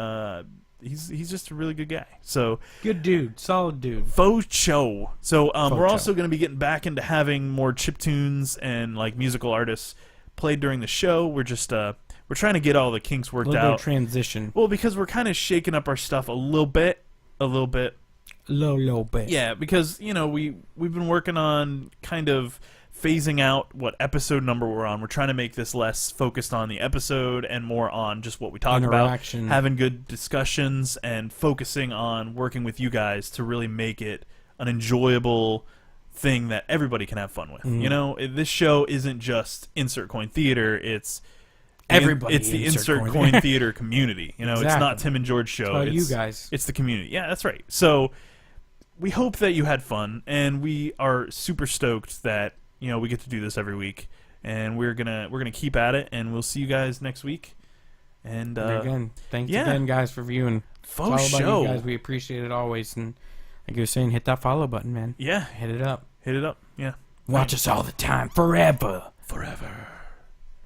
he's just a really good guy. So Good dude. Solid dude. faux show. So we're show. also going to be getting back into having more chiptunes and like musical artists played during the show. We're just we're trying to get all the kinks A worked little bit out. of transition. Well, because we're kind of shaking up our stuff a little bit. Low bit. Yeah, because we've been working on kind of phasing out what episode number we're on. We're trying to make this less focused on the episode and more on just what we talk about, Interaction. having good discussions and focusing on working with you guys to really make it an enjoyable thing that everybody can have fun with. This show isn't just Insert Coin Theater, it's Everybody. it's the Insert Coin Theater community. It's Exactly. not Tim and George show. It's It's you guys. It's the community. Yeah, that's right. So we hope that you had fun, and we are super stoked that we get to do this every week, and we're gonna keep at it, and we'll see you guys next week. And again, thanks yeah. again, guys, for viewing. faux Follow show. You guys, we appreciate it always. And like you were saying, hit that follow button, man. Yeah, Hit it up. hit it up. Yeah, Watch us all the time, forever.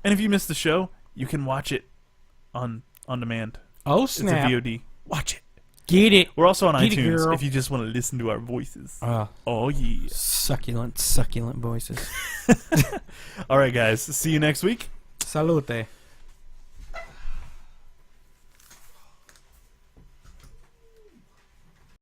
And if you missed the show, you can watch it on demand. Oh It's a snap! VOD. Watch it. Get it. We're also on Get it, iTunes girl. if you just want to listen to our voices. Oh, Oh yeah. succulent voices. All right, guys. See you next week. Salute.